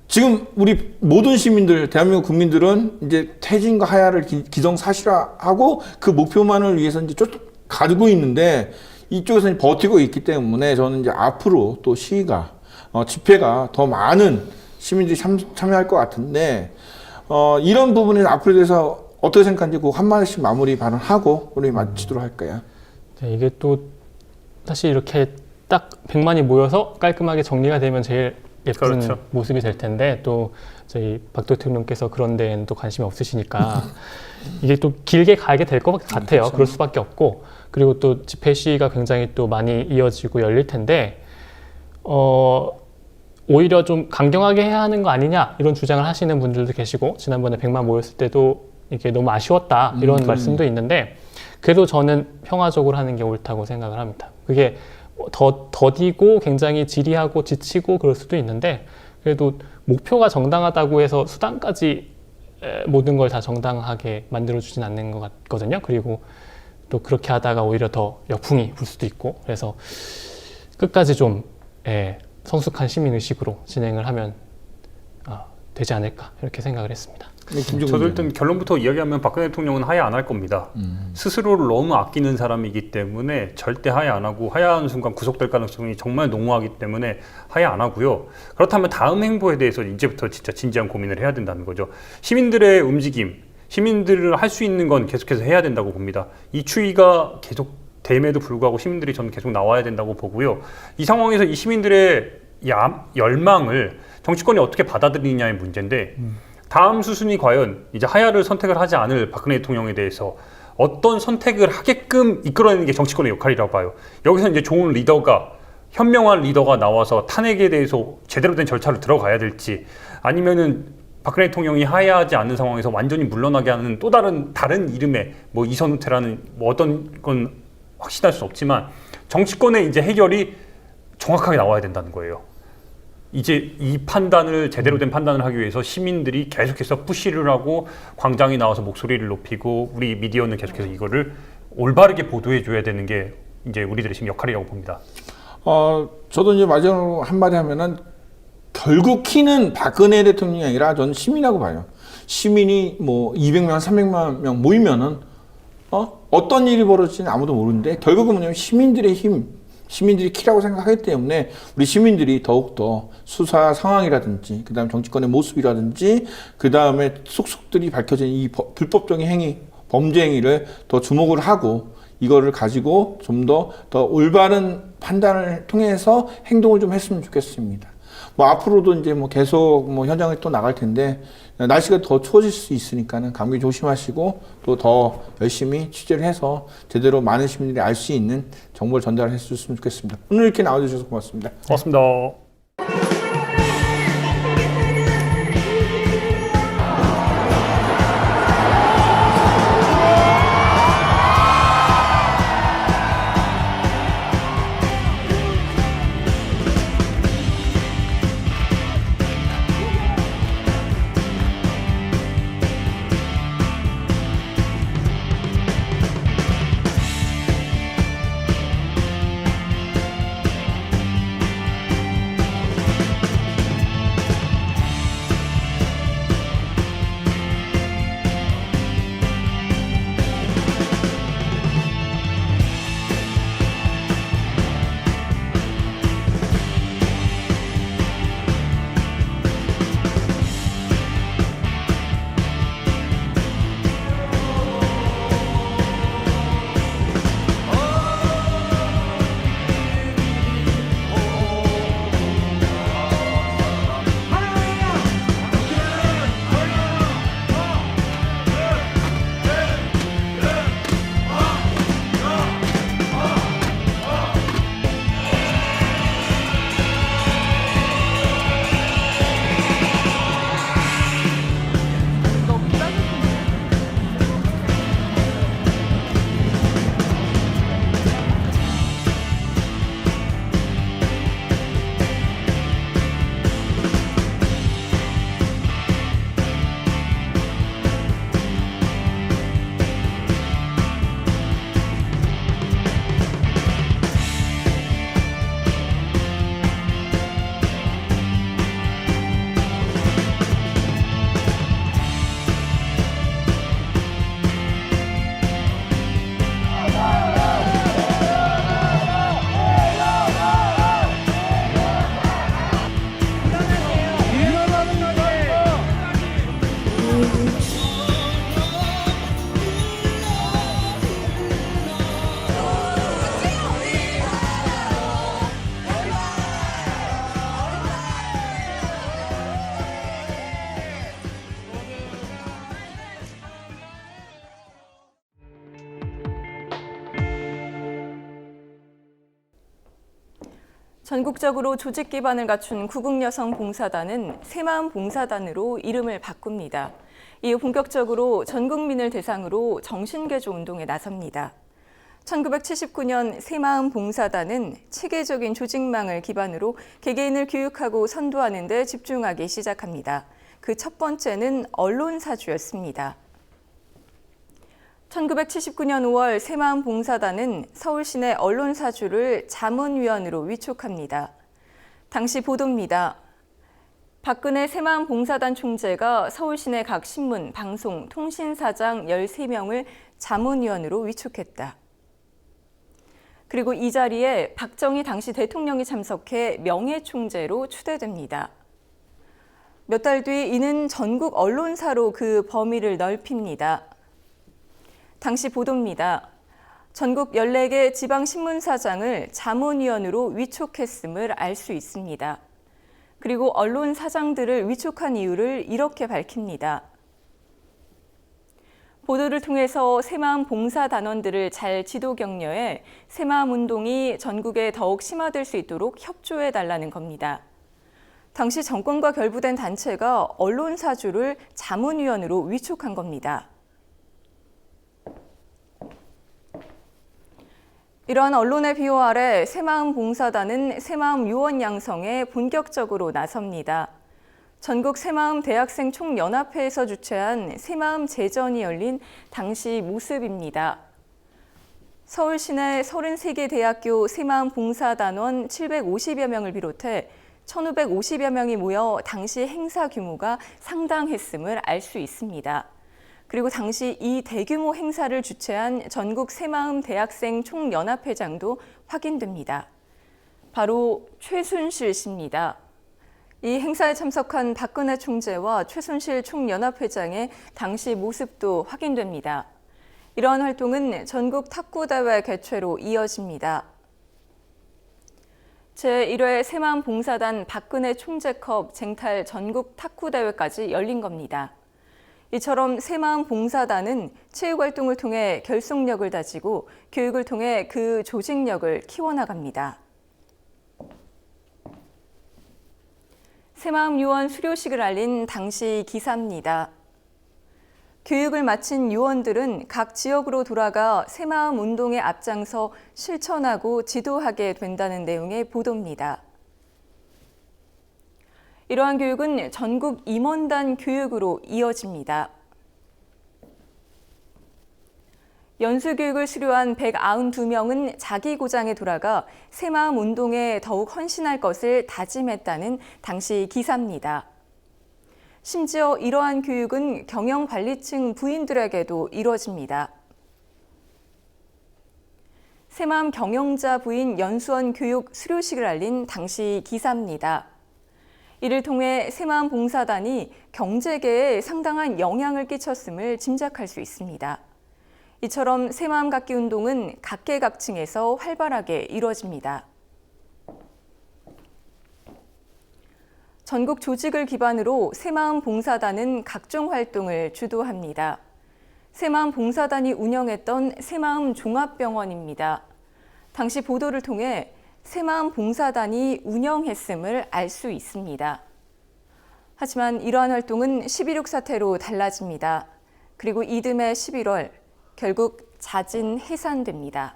[SPEAKER 1] 지금 우리 모든 시민들, 대한민국 국민들은 이제 태진과 하야를 기정사실화하고 그 목표만을 위해서 이제 가지고 있는데 이쪽에서 이제 버티고 있기 때문에 저는 이제 앞으로 또 시위가, 집회가 더 많은 시민들이 참여할 것 같은데, 이런 부분에 앞으로 대해서 어떻게 생각하는지 그 한마디씩 마무리 발언하고 우리 마치도록 할까요?
[SPEAKER 2] 네, 이게 또 사실 이렇게 딱 100만이 모여서 깔끔하게 정리가 되면 제일 예쁜
[SPEAKER 3] 그렇죠.
[SPEAKER 2] 모습이 될 텐데 또 저희 박 대통령께서 그런 데는 또 관심이 없으시니까 이게 또 길게 가게 될 것 같아요.
[SPEAKER 1] 그렇죠.
[SPEAKER 2] 그럴 수밖에 없고 그리고 또 집회 시위가 굉장히 또 많이 이어지고 열릴 텐데 오히려 좀 강경하게 해야 하는 거 아니냐 이런 주장을 하시는 분들도 계시고 지난번에 100만 모였을 때도 이게 너무 아쉬웠다 이런 말씀도 있는데 그래도 저는 평화적으로 하는 게 옳다고 생각을 합니다. 그게 더디고 굉장히 지리하고 지치고 그럴 수도 있는데 그래도 목표가 정당하다고 해서 수단까지 모든 걸 다 정당하게 만들어주진 않는 것 같거든요. 그리고 또 그렇게 하다가 오히려 더 역풍이 불 수도 있고 그래서 끝까지 좀 성숙한 시민의식으로 진행을 하면 되지 않을까 이렇게 생각을 했습니다.
[SPEAKER 3] 저도 일단 결론부터 이야기하면 박근혜 대통령은 하야 안 할 겁니다. 스스로를 너무 아끼는 사람이기 때문에 절대 하야 안 하고 하야하는 순간 구속될 가능성이 정말 농후하기 때문에 하야 안 하고요. 그렇다면 다음 행보에 대해서 이제부터 진짜 진지한 고민을 해야 된다는 거죠. 시민들의 움직임, 시민들을 할 수 있는 건 계속해서 해야 된다고 봅니다. 이 추이가 계속 됨에도 불구하고 시민들이 저는 계속 나와야 된다고 보고요. 이 상황에서 이 시민들의 열망을 정치권이 어떻게 받아들이냐의 문제인데 다음 수순이 과연 이제 하야를 선택을 하지 않을 박근혜 대통령에 대해서 어떤 선택을 하게끔 이끌어내는 게 정치권의 역할이라고 봐요. 여기서 이제 좋은 리더가 현명한 리더가 나와서 탄핵에 대해서 제대로 된 절차로 들어가야 될지 아니면은 박근혜 대통령이 하야하지 않는 상황에서 완전히 물러나게 하는 또 다른 이름의 뭐 이선우태라는 뭐 어떤 건 확신할 수 없지만 정치권의 이제 해결이 정확하게 나와야 된다는 거예요. 이제 이 판단을 제대로 된 판단을 하기 위해서 시민들이 계속해서 푸시를 하고 광장에 나와서 목소리를 높이고 우리 미디어는 계속해서 이거를 올바르게 보도해 줘야 되는 게 이제 우리들의 지금 역할이라고 봅니다.
[SPEAKER 1] 저도 이제 마지막으로 한마디 하면은 결국 키는 박근혜 대통령이 아니라 저는 시민이라고 봐요. 시민이 뭐 200명, 300만 명 모이면은 어떤 일이 벌어질지는 아무도 모르는데 결국은 뭐냐면 시민들의 힘, 시민들이 키라고 생각하기 때문에 우리 시민들이 더욱더 수사 상황이라든지 그다음에 정치권의 모습이라든지 그다음에 속속들이 밝혀진 이 불법적인 행위, 범죄 행위를 더 주목을 하고 이거를 가지고 좀 더 올바른 판단을 통해서 행동을 좀 했으면 좋겠습니다. 뭐 앞으로도 이제 뭐 계속 뭐 현장에 또 나갈 텐데 날씨가 더 추워질 수 있으니까는 감기 조심하시고 또 더 열심히 취재를 해서 제대로 많은 시민들이 알 수 있는 정보를 전달해 주셨으면 좋겠습니다. 오늘 이렇게 나와주셔서 고맙습니다.
[SPEAKER 3] 고맙습니다.
[SPEAKER 7] 전국적으로 조직 기반을 갖춘 구국여성봉사단은 새마음 봉사단으로 이름을 바꿉니다. 이후 본격적으로 전 국민을 대상으로 정신개조 운동에 나섭니다. 1979년 새마음 봉사단은 체계적인 조직망을 기반으로 개개인을 교육하고 선도하는 데 집중하기 시작합니다. 그 첫 번째는 언론사주였습니다. 1979년 5월 새마음 봉사단은 서울시내 언론사주를 자문위원으로 위촉합니다. 당시 보도입니다. 박근혜 새마음 봉사단 총재가 서울시내 각 신문, 방송, 통신사장 13명을 자문위원으로 위촉했다. 그리고 이 자리에 박정희 당시 대통령이 참석해 명예총재로 추대됩니다. 몇 달 뒤 이는 전국 언론사로 그 범위를 넓힙니다. 당시 보도입니다. 전국 14개 지방신문사장을 자문위원으로 위촉했음을 알 수 있습니다. 그리고 언론사장들을 위촉한 이유를 이렇게 밝힙니다. 보도를 통해서 새마음 봉사단원들을 잘 지도 격려해 새마음 운동이 전국에 더욱 심화될 수 있도록 협조해달라는 겁니다. 당시 정권과 결부된 단체가 언론사주를 자문위원으로 위촉한 겁니다. 이러한 언론의 비호 아래 새마음 봉사단은 새마음 요원 양성에 본격적으로 나섭니다. 전국 새마음 대학생 총연합회에서 주최한 새마음 제전이 열린 당시 모습입니다. 서울 시내 33개 대학교 새마음 봉사단원 750여 명을 비롯해 1,550여 명이 모여 당시 행사 규모가 상당했음을 알 수 있습니다. 그리고 당시 이 대규모 행사를 주최한 전국 새마음 대학생 총연합회장도 확인됩니다. 바로 최순실 씨입니다. 이 행사에 참석한 박근혜 총재와 최순실 총연합회장의 당시 모습도 확인됩니다. 이러한 활동은 전국 탁구대회 개최로 이어집니다. 제1회 새마음 봉사단 박근혜 총재컵 쟁탈 전국 탁구대회까지 열린 겁니다. 이처럼 새마음 봉사단은 체육활동을 통해 결속력을 다지고 교육을 통해 그 조직력을 키워나갑니다. 새마음 요원 수료식을 알린 당시 기사입니다. 교육을 마친 요원들은 각 지역으로 돌아가 새마음 운동에 앞장서 실천하고 지도하게 된다는 내용의 보도입니다. 이러한 교육은 전국 임원단 교육으로 이어집니다. 연수교육을 수료한 192명은 자기 고장에 돌아가 새마음 운동에 더욱 헌신할 것을 다짐했다는 당시 기사입니다. 심지어 이러한 교육은 경영관리층 부인들에게도 이뤄집니다. 새마음 경영자 부인 연수원 교육 수료식을 알린 당시 기사입니다. 이를 통해 새마음 봉사단이 경제계에 상당한 영향을 끼쳤음을 짐작할 수 있습니다. 이처럼 새마음 갖기 운동은 각계각층에서 활발하게 이루어집니다. 전국 조직을 기반으로 새마음 봉사단은 각종 활동을 주도합니다. 새마음 봉사단이 운영했던 새마음 종합병원입니다. 당시 보도를 통해 새마음 봉사단이 운영했음을 알 수 있습니다. 하지만 이러한 활동은 12.6 사태로 달라집니다. 그리고 이듬해 11월 결국 자진 해산됩니다.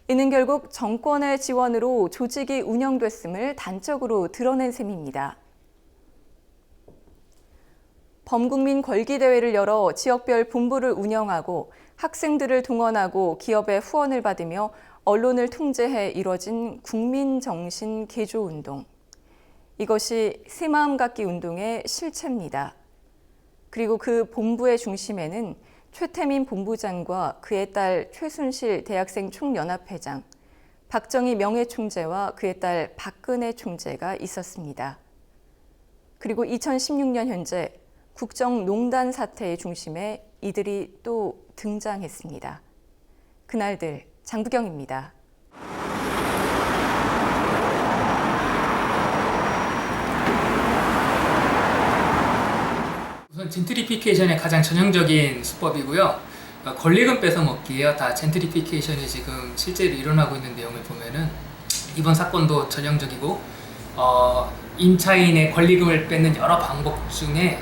[SPEAKER 7] 이는 결국 정권의 지원으로 조직이 운영됐음을 단적으로 드러낸 셈입니다. 범국민 걸기대회를 열어 지역별 본부를 운영하고 학생들을 동원하고 기업의 후원을 받으며 언론을 통제해 이뤄진 국민정신 개조운동. 이것이 새마음 갖기 운동의 실체입니다. 그리고 그 본부의 중심에는 최태민 본부장과 그의 딸 최순실 대학생 총연합회장, 박정희 명예총재와 그의 딸 박근혜 총재가 있었습니다. 그리고 2016년 현재 국정농단 사태의 중심에 이들이 또 등장했습니다. 그날들 장부경입니다.
[SPEAKER 8] 우선 젠트리피케이션의 가장 전형적인 수법이고요. 권리금 뺏어먹기예요. 다 젠트리피케이션이 지금 실제로 일어나고 있는 내용을 보면은 이번 사건도 전형적이고 임차인의 권리금을 뺏는 여러 방법 중에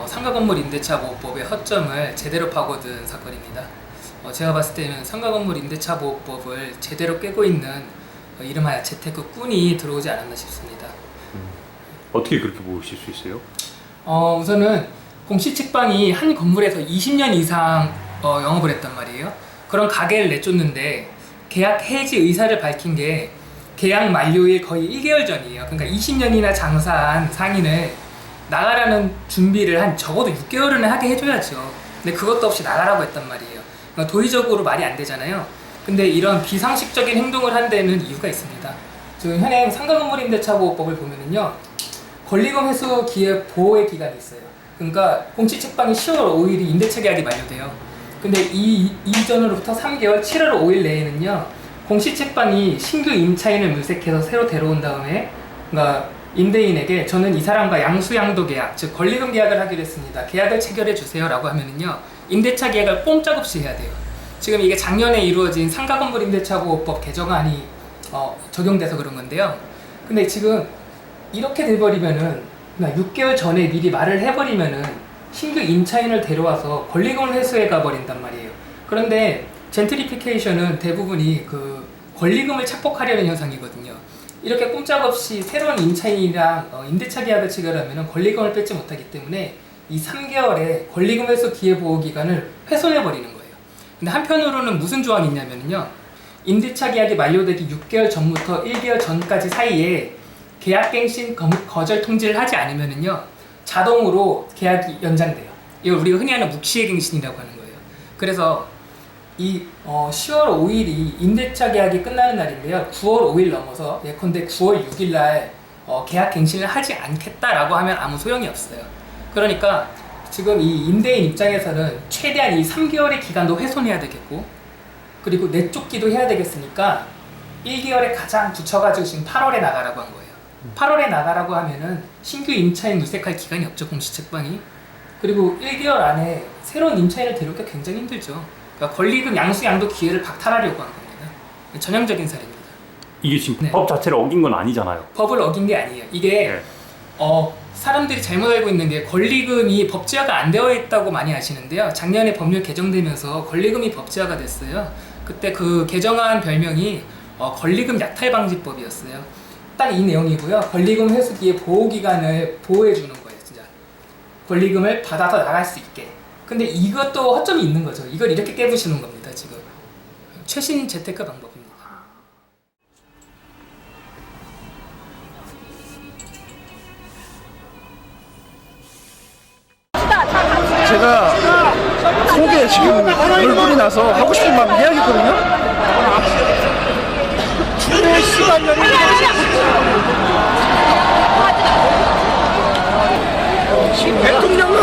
[SPEAKER 8] 상가건물 임대차 보호법의 허점을 제대로 파고든 사건입니다. 제가 봤을 때는 상가건물 임대차 보호법을 제대로 깨고 있는 이름하여 재테크 꾼이 들어오지 않았나 싶습니다.
[SPEAKER 3] 어떻게 그렇게 보실 수 있어요?
[SPEAKER 8] 우선은 공시책방이 한 건물에서 20년 이상 영업을 했단 말이에요. 그런 가게를 내쫓는데 계약 해지 의사를 밝힌 게 계약 만료일 거의 1개월 전이에요. 그러니까 20년이나 장사한 상인을 나가라는 준비를 한 적어도 6개월은 하게 해줘야죠. 근데 그것도 없이 나가라고 했단 말이에요. 그러니까 도의적으로 말이 안 되잖아요. 근데 이런 비상식적인 행동을 한 데는 이유가 있습니다. 지금 현행 상가건물임대차보호법을 보면은요, 권리금 회수 기회 보호의 기간이 있어요. 그러니까 공시책방이 10월 5일이 임대차 계약이 만료돼요. 근데 이 이전으로부터 3개월 7월 5일 내에는요, 공시책방이 신규 임차인을 물색해서 새로 데려온 다음에, 그러니까 임대인에게 저는 이 사람과 양수양도 계약, 즉 권리금 계약을 하기로 했습니다. 계약을 체결해 주세요라고 하면은요, 임대차 계약을 꼼짝없이 해야 돼요. 지금 이게 작년에 이루어진 상가건물 임대차보호법 개정안이 적용돼서 그런 건데요. 근데 지금 이렇게 돼버리면은 6개월 전에 미리 말을 해버리면은 신규 임차인을 데려와서 권리금을 회수해 가버린단 말이에요. 그런데 젠트리피케이션은 대부분이 그 권리금을 착복하려는 현상이거든요. 이렇게 꼼짝없이 새로운 임차인이랑 임대차 계약을 체결하면 권리금을 뺏지 못하기 때문에 이 3개월의 권리금 회수 기회 보호 기간을 훼손해 버리는 거예요. 근데 한편으로는 무슨 조항이 있냐면요, 임대차 계약이 만료되기 6개월 전부터 1개월 전까지 사이에 계약갱신 거절 통지를 하지 않으면은요, 자동으로 계약이 연장돼요. 이걸 우리가 흔히 하는 묵시행갱신이라고 하는 거예요. 그래서 이 10월 5일이 임대차 계약이 끝나는 날인데요, 9월 5일 넘어서 예컨대 9월 6일 날 계약갱신을 하지 않겠다라고 하면 아무 소용이 없어요. 그러니까 지금 이 임대인 입장에서는 최대한 이 3개월의 기간도 훼손해야 되겠고, 그리고 내쫓기도 해야 되겠으니까 1개월에 가장 붙여가지고 지금 8월에 나가라고 한 거예요. 8월에 나가라고 하면은 신규 임차인 물색할 기간이 없죠, 공시책방이. 그리고 1개월 안에 새로운 임차인을 데려오기가 굉장히 힘들죠. 그러니까 권리금 양수양도 기회를 박탈하려고 한 겁니다. 전형적인 사례입니다.
[SPEAKER 3] 이게 지금
[SPEAKER 8] 네.
[SPEAKER 3] 법 자체를 어긴 건 아니잖아요.
[SPEAKER 8] 법을 어긴 게 아니에요. 이게
[SPEAKER 3] 네.
[SPEAKER 8] 사람들이 잘못 알고 있는 게 권리금이 법제화가 안 되어 있다고 많이 아시는데요. 작년에 법률 개정되면서 권리금이 법제화가 됐어요. 그때 그 개정안 별명이 권리금 약탈방지법이었어요. 딱 이 내용이고요. 권리금 회수기의 보호기간을 보호해주는 거예요, 진짜. 권리금을 받아서 나갈 수 있게. 근데 이것도 허점이 있는 거죠. 이걸 이렇게 깨부시는 겁니다, 지금. 최신 재테크 방법입니다.
[SPEAKER 9] 제가 속에 지금 물불이 나서 하고 싶은 말 해야겠거든요. 주로 시간열이 대통령은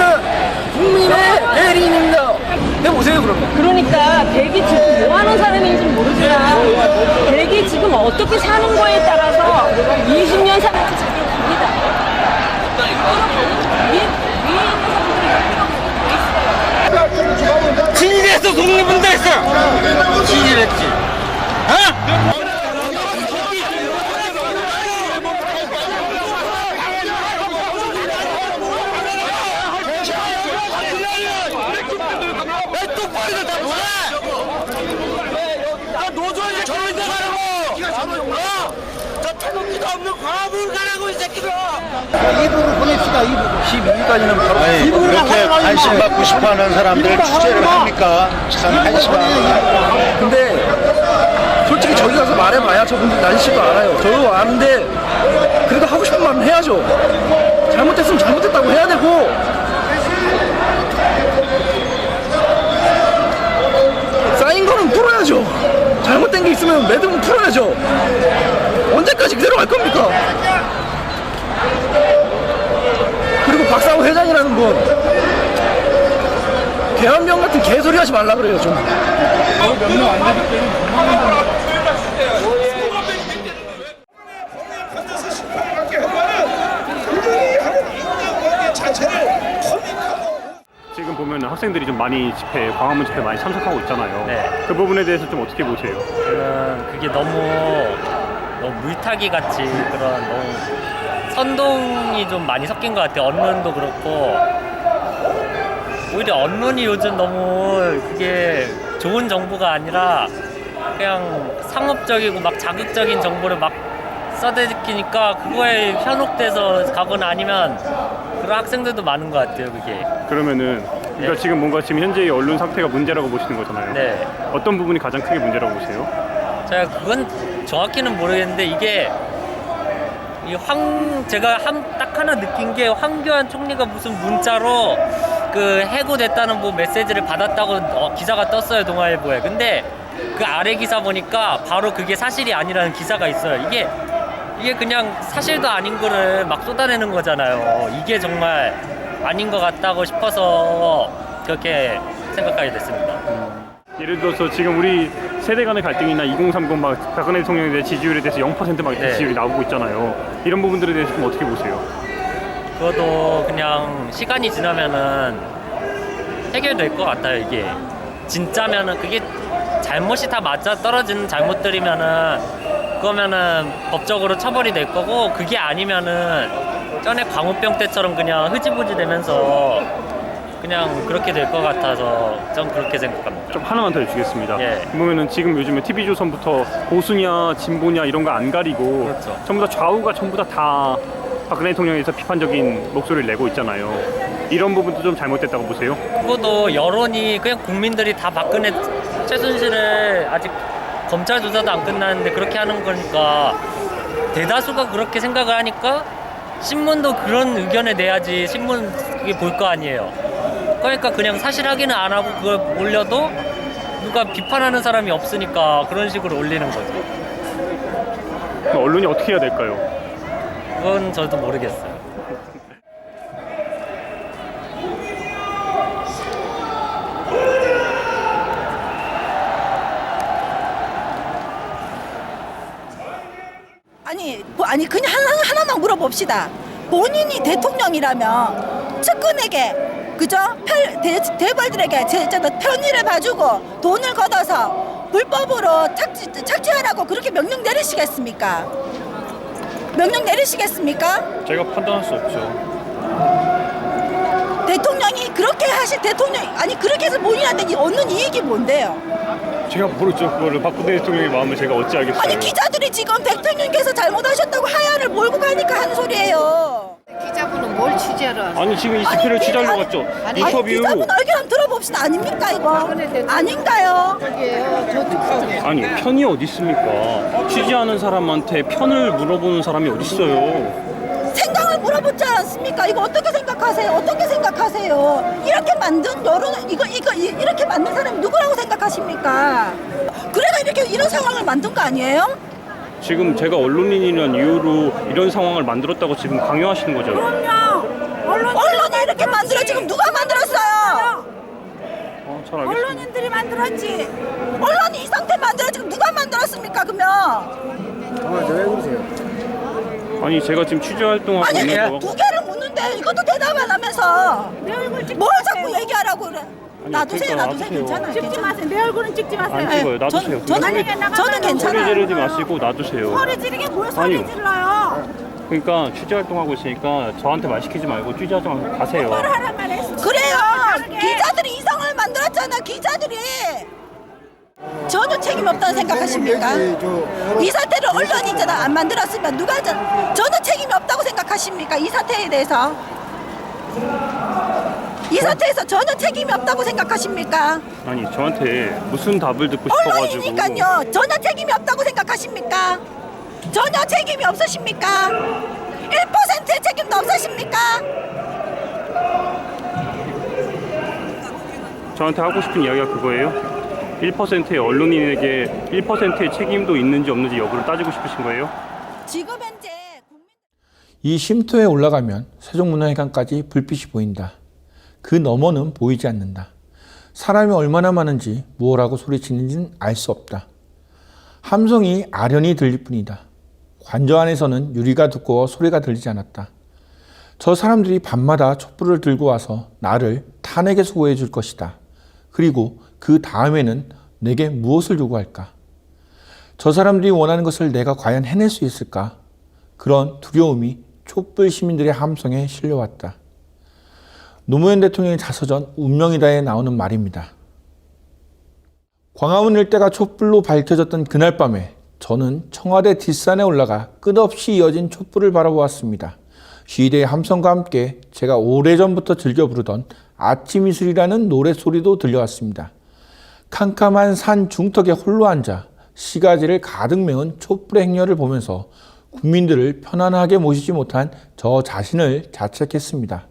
[SPEAKER 9] 국민의 대리인입니다. 해보세요 그러면.
[SPEAKER 10] 그러니까 대기 지금 뭐 하는 사람인지 모르지만 대기 지금 어떻게 사는 거에 따라서 20년 살아도 자기는 답니다.
[SPEAKER 4] 진일했어, 독립운동했어. 진일했지. 왜 똑바로 다 뭐야? 나 노조에서 저런 데 가라고. 저 태극기도 없는 과부를 가라고 이 새끼들아.
[SPEAKER 9] 2부를 보냅시다. 2부. 12일까지는 바로.
[SPEAKER 11] 아니, 그렇게 관심 받고 싶어하는 사람들 취재를 합니까? 참 한심하고.
[SPEAKER 9] 근데 솔직히 저기 가서 말해봐야 저분들 난시도 알아요. 저도 아는데 그래도 하고 싶은 말은 해야죠. 잘못했으면 잘못했다고 해야 되고, 쌓인 거는 풀어야죠. 잘못된 게 있으면 매듭은 풀어야죠. 언제까지 그대로 갈 겁니까? 그리고 박사호 회장이라는 분, 개헌령 같은 개소리 하지 말라 그래요, 좀. 명령 안 되기 때문에
[SPEAKER 3] 지금 보면 학생들이 좀 많이 집회, 광화문 집회 많이 참석하고 있잖아요. 그 부분에 대해서 좀 어떻게 보세요?
[SPEAKER 12] 저는 그게 너무 너무 물타기 같이 그런 너무 선동이 좀 많이 섞인 것 같아요. 언론도 그렇고 오히려 언론이 요즘 너무 그게 좋은 정보가 아니라 그냥 상업적이고 막 자극적인 정보를 막 써대끼니까 그거에 현혹돼서 가거나 아니면 그런 학생들도 많은 것 같아요. 그게.
[SPEAKER 3] 그러면은 그러니까
[SPEAKER 12] 네.
[SPEAKER 3] 지금 뭔가 지금 현재의 언론 상태가 문제라고 보시는 거잖아요.
[SPEAKER 12] 네.
[SPEAKER 3] 어떤 부분이 가장 크게 문제라고 보세요?
[SPEAKER 12] 제가 그건 정확히는 모르겠는데 이게 제가 딱 하나 느낀 게 황교안 총리가 무슨 문자로 그 해고됐다는 뭐 메시지를 받았다고 기사가 떴어요, 동아일보에. 근데 그 아래 기사 보니까 바로 그게 사실이 아니라는 기사가 있어요. 이게 그냥 사실도 아닌 거를 막 쏟아내는 거잖아요. 이게 정말 아닌 것 같다고 싶어서 그렇게 생각하게 됐습니다.
[SPEAKER 3] 예를 들어서 지금 우리 세대 간의 갈등이나 2030 막 박근혜 대통령에 대해 지지율에 대해서 0% 막
[SPEAKER 12] 네.
[SPEAKER 3] 지지율이 나오고 있잖아요. 이런 부분들에 대해서 좀 어떻게 보세요?
[SPEAKER 12] 그것도 그냥 시간이 지나면은 해결될 것 같아요. 이게 진짜면은 그게 잘못이 다 맞아 떨어지는 잘못들이면은 그거면은 법적으로 처벌이 될 거고, 그게 아니면은 전에 광우병 때처럼 그냥 흐지부지 되면서 그냥 그렇게 될 것 같아서 전 그렇게 생각합니다.
[SPEAKER 3] 좀 하나만 더 해주겠습니다.
[SPEAKER 12] 예.
[SPEAKER 3] 보면은 지금 요즘에 TV조선부터 보수냐 진보냐 이런 거 안 가리고
[SPEAKER 12] 그렇죠.
[SPEAKER 3] 전부 다 좌우가 전부 다 박근혜 대통령에 대해서 비판적인 목소리를 내고 있잖아요. 이런 부분도 좀 잘못됐다고 보세요?
[SPEAKER 12] 그것도 여론이 그냥 국민들이 다 박근혜 최순실을 아직 검찰 조사도 안 끝났는데 그렇게 하는 거니까 대다수가 그렇게 생각을 하니까 신문도 그런 의견을 내야지 신문 그게 볼 거 아니에요. 그러니까 그냥 사실 확인을 안 하고 그걸 올려도 누가 비판하는 사람이 없으니까 그런 식으로 올리는 거죠.
[SPEAKER 3] 그럼 언론이 어떻게 해야 될까요?
[SPEAKER 12] 그건 저도 모르겠어요.
[SPEAKER 13] 아니 그냥 하나만 물어봅시다. 본인이 대통령이라면 측근에게 그죠? 대벌들에게 편의를 봐주고 돈을 걷어서 불법으로 착취하라고 그렇게 명령 내리시겠습니까? 명령 내리시겠습니까?
[SPEAKER 3] 제가 판단할 수 없죠.
[SPEAKER 13] 대통령이 그렇게 하실 아니 그렇게 해서 본인한테 얻는 이익이 뭔데요?
[SPEAKER 3] 제가 모르죠. 그거를 박근혜 대통령의 마음을 제가 어찌 알겠어요.
[SPEAKER 13] 아니 기자들이 지금 대통령께서 잘못하셨다고 하야를 몰고 가니까 하는 소리예요.
[SPEAKER 14] 기자분은 뭘 취재를 하세요?
[SPEAKER 3] 아니 지금 이 집회를 취재하러 갔죠. 인터뷰.
[SPEAKER 13] 기자분 의견 한번 들어봅시다. 아닙니까 이거? 아닌가요?
[SPEAKER 3] 아니 편이 어디 있습니까? 취재하는 사람한테 편을 물어보는 사람이 어디 있어요?
[SPEAKER 13] 생각을 물어보지 않았습니까? 이거 어떻게 생각하세요? 어떻게 생각하세요? 이렇게 만든 여론 이렇게 만든 사람이 누구라고 생각하십니까? 그래가 이런 상황을 만든 거 아니에요?
[SPEAKER 3] 지금 제가 언론인이라는 이유로 이런 상황을 만들었다고 지금 강요하시는 거죠?
[SPEAKER 13] 그럼요. 언론이 이렇게 만들어 지금 누가 만들었어요?
[SPEAKER 3] 잘 알겠습니다.
[SPEAKER 13] 언론인들이 만들었지. 언론이 이 상태 만들어 지금 누가 만들었습니까? 그러면
[SPEAKER 3] 왜 그러세요? 아니 제가 지금 취재 활동하고
[SPEAKER 13] 아니
[SPEAKER 3] 있는 거.
[SPEAKER 13] 두 개를 묻는데 이것도 대답 안 하면서 뭘 자꾸 얘기하라고 그래. 놔두세요.
[SPEAKER 3] 놔두세요.
[SPEAKER 13] 괜찮아요. 찍지 마세요. 내 얼굴은 찍지 마세요.
[SPEAKER 3] 안 찍어요. 놔두세요.
[SPEAKER 13] 저는
[SPEAKER 3] 소리
[SPEAKER 13] 괜찮아요.
[SPEAKER 3] 지르지 마시고 놔두세요.
[SPEAKER 13] 소리 지르게 뭘 소리
[SPEAKER 3] 아니요.
[SPEAKER 13] 질러요?
[SPEAKER 3] 그러니까 취재 활동하고 있으니까 저한테 말 시키지 말고 취재하지 말고 가세요.
[SPEAKER 13] 그래요. 기자들이 이상을 만들었잖아. 기자들이. 전혀 책임 없다고 생각하십니까? 이 사태를 언론이 안 만들었으면 누가 전혀 책임이 없다고 생각하십니까? 이 사태에 대해서. 이 사태에서 전혀 책임이 없다고 생각하십니까?
[SPEAKER 3] 아니 저한테 무슨 답을 듣고 싶어가지고.
[SPEAKER 13] 언론이니까요. 전혀 책임이 없다고 생각하십니까? 전혀 책임이 없으십니까? 1%의 책임도 없으십니까?
[SPEAKER 3] 저한테 하고 싶은 이야기가 그거예요? 1%의 언론인에게 1%의 책임도 있는지 없는지 여부를 따지고 싶으신 거예요?
[SPEAKER 13] 지금 현재
[SPEAKER 1] 이 쉼터에 올라가면 세종문화회관까지 불빛이 보인다. 그 너머는 보이지 않는다. 사람이 얼마나 많은지 무엇라고 소리치는지는 알 수 없다. 함성이 아련히 들릴 뿐이다. 관저 안에서는 유리가 두꺼워 소리가 들리지 않았다. 저 사람들이 밤마다 촛불을 들고 와서 나를 탄핵에 수고해 줄 것이다. 그리고 그 다음에는 내게 무엇을 요구할까? 저 사람들이 원하는 것을 내가 과연 해낼 수 있을까? 그런 두려움이 촛불 시민들의 함성에 실려왔다. 노무현 대통령의 자서전 운명이다에 나오는 말입니다. 광화문 일대가 촛불로 밝혀졌던 그날 밤에 저는 청와대 뒷산에 올라가 끝없이 이어진 촛불을 바라보았습니다. 시대의 함성과 함께 제가 오래전부터 즐겨 부르던 아침 이슬이라는 노랫소리도 들려왔습니다. 캄캄한 산 중턱에 홀로 앉아 시가지를 가득 메운 촛불의 행렬을 보면서 국민들을 편안하게 모시지 못한 저 자신을 자책했습니다.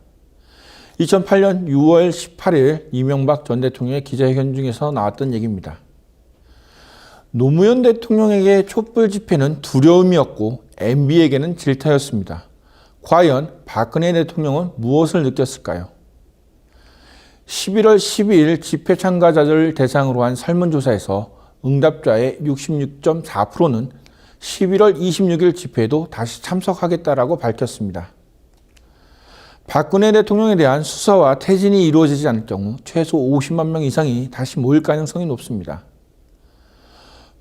[SPEAKER 1] 2008년 6월 18일 이명박 전 대통령의 기자회견 중에서 나왔던 얘기입니다. 노무현 대통령에게 촛불 집회는 두려움이었고 MB에게는 질타였습니다. 과연 박근혜 대통령은 무엇을 느꼈을까요? 11월 12일 집회 참가자들을 대상으로 한 설문조사에서 응답자의 66.4%는 11월 26일 집회에도 다시 참석하겠다라고 밝혔습니다. 박근혜 대통령에 대한 수사와 퇴진이 이루어지지 않을 경우 최소 50만 명 이상이 다시 모일 가능성이 높습니다.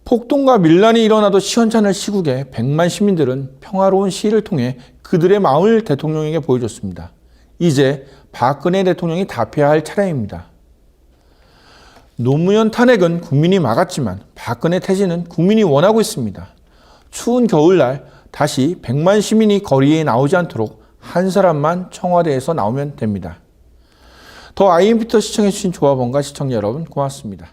[SPEAKER 1] 폭동과 밀란이 일어나도 시원찮을 시국에 100만 시민들은 평화로운 시위를 통해 그들의 마음을 대통령에게 보여줬습니다. 이제 박근혜 대통령이 답해야 할 차례입니다. 노무현 탄핵은 국민이 막았지만 박근혜 퇴진은 국민이 원하고 있습니다. 추운 겨울날 다시 100만 시민이 거리에 나오지 않도록 한 사람만 청와대에서 나오면 됩니다. 더 아이엠피터 시청해주신 조합원과 시청자 여러분 고맙습니다.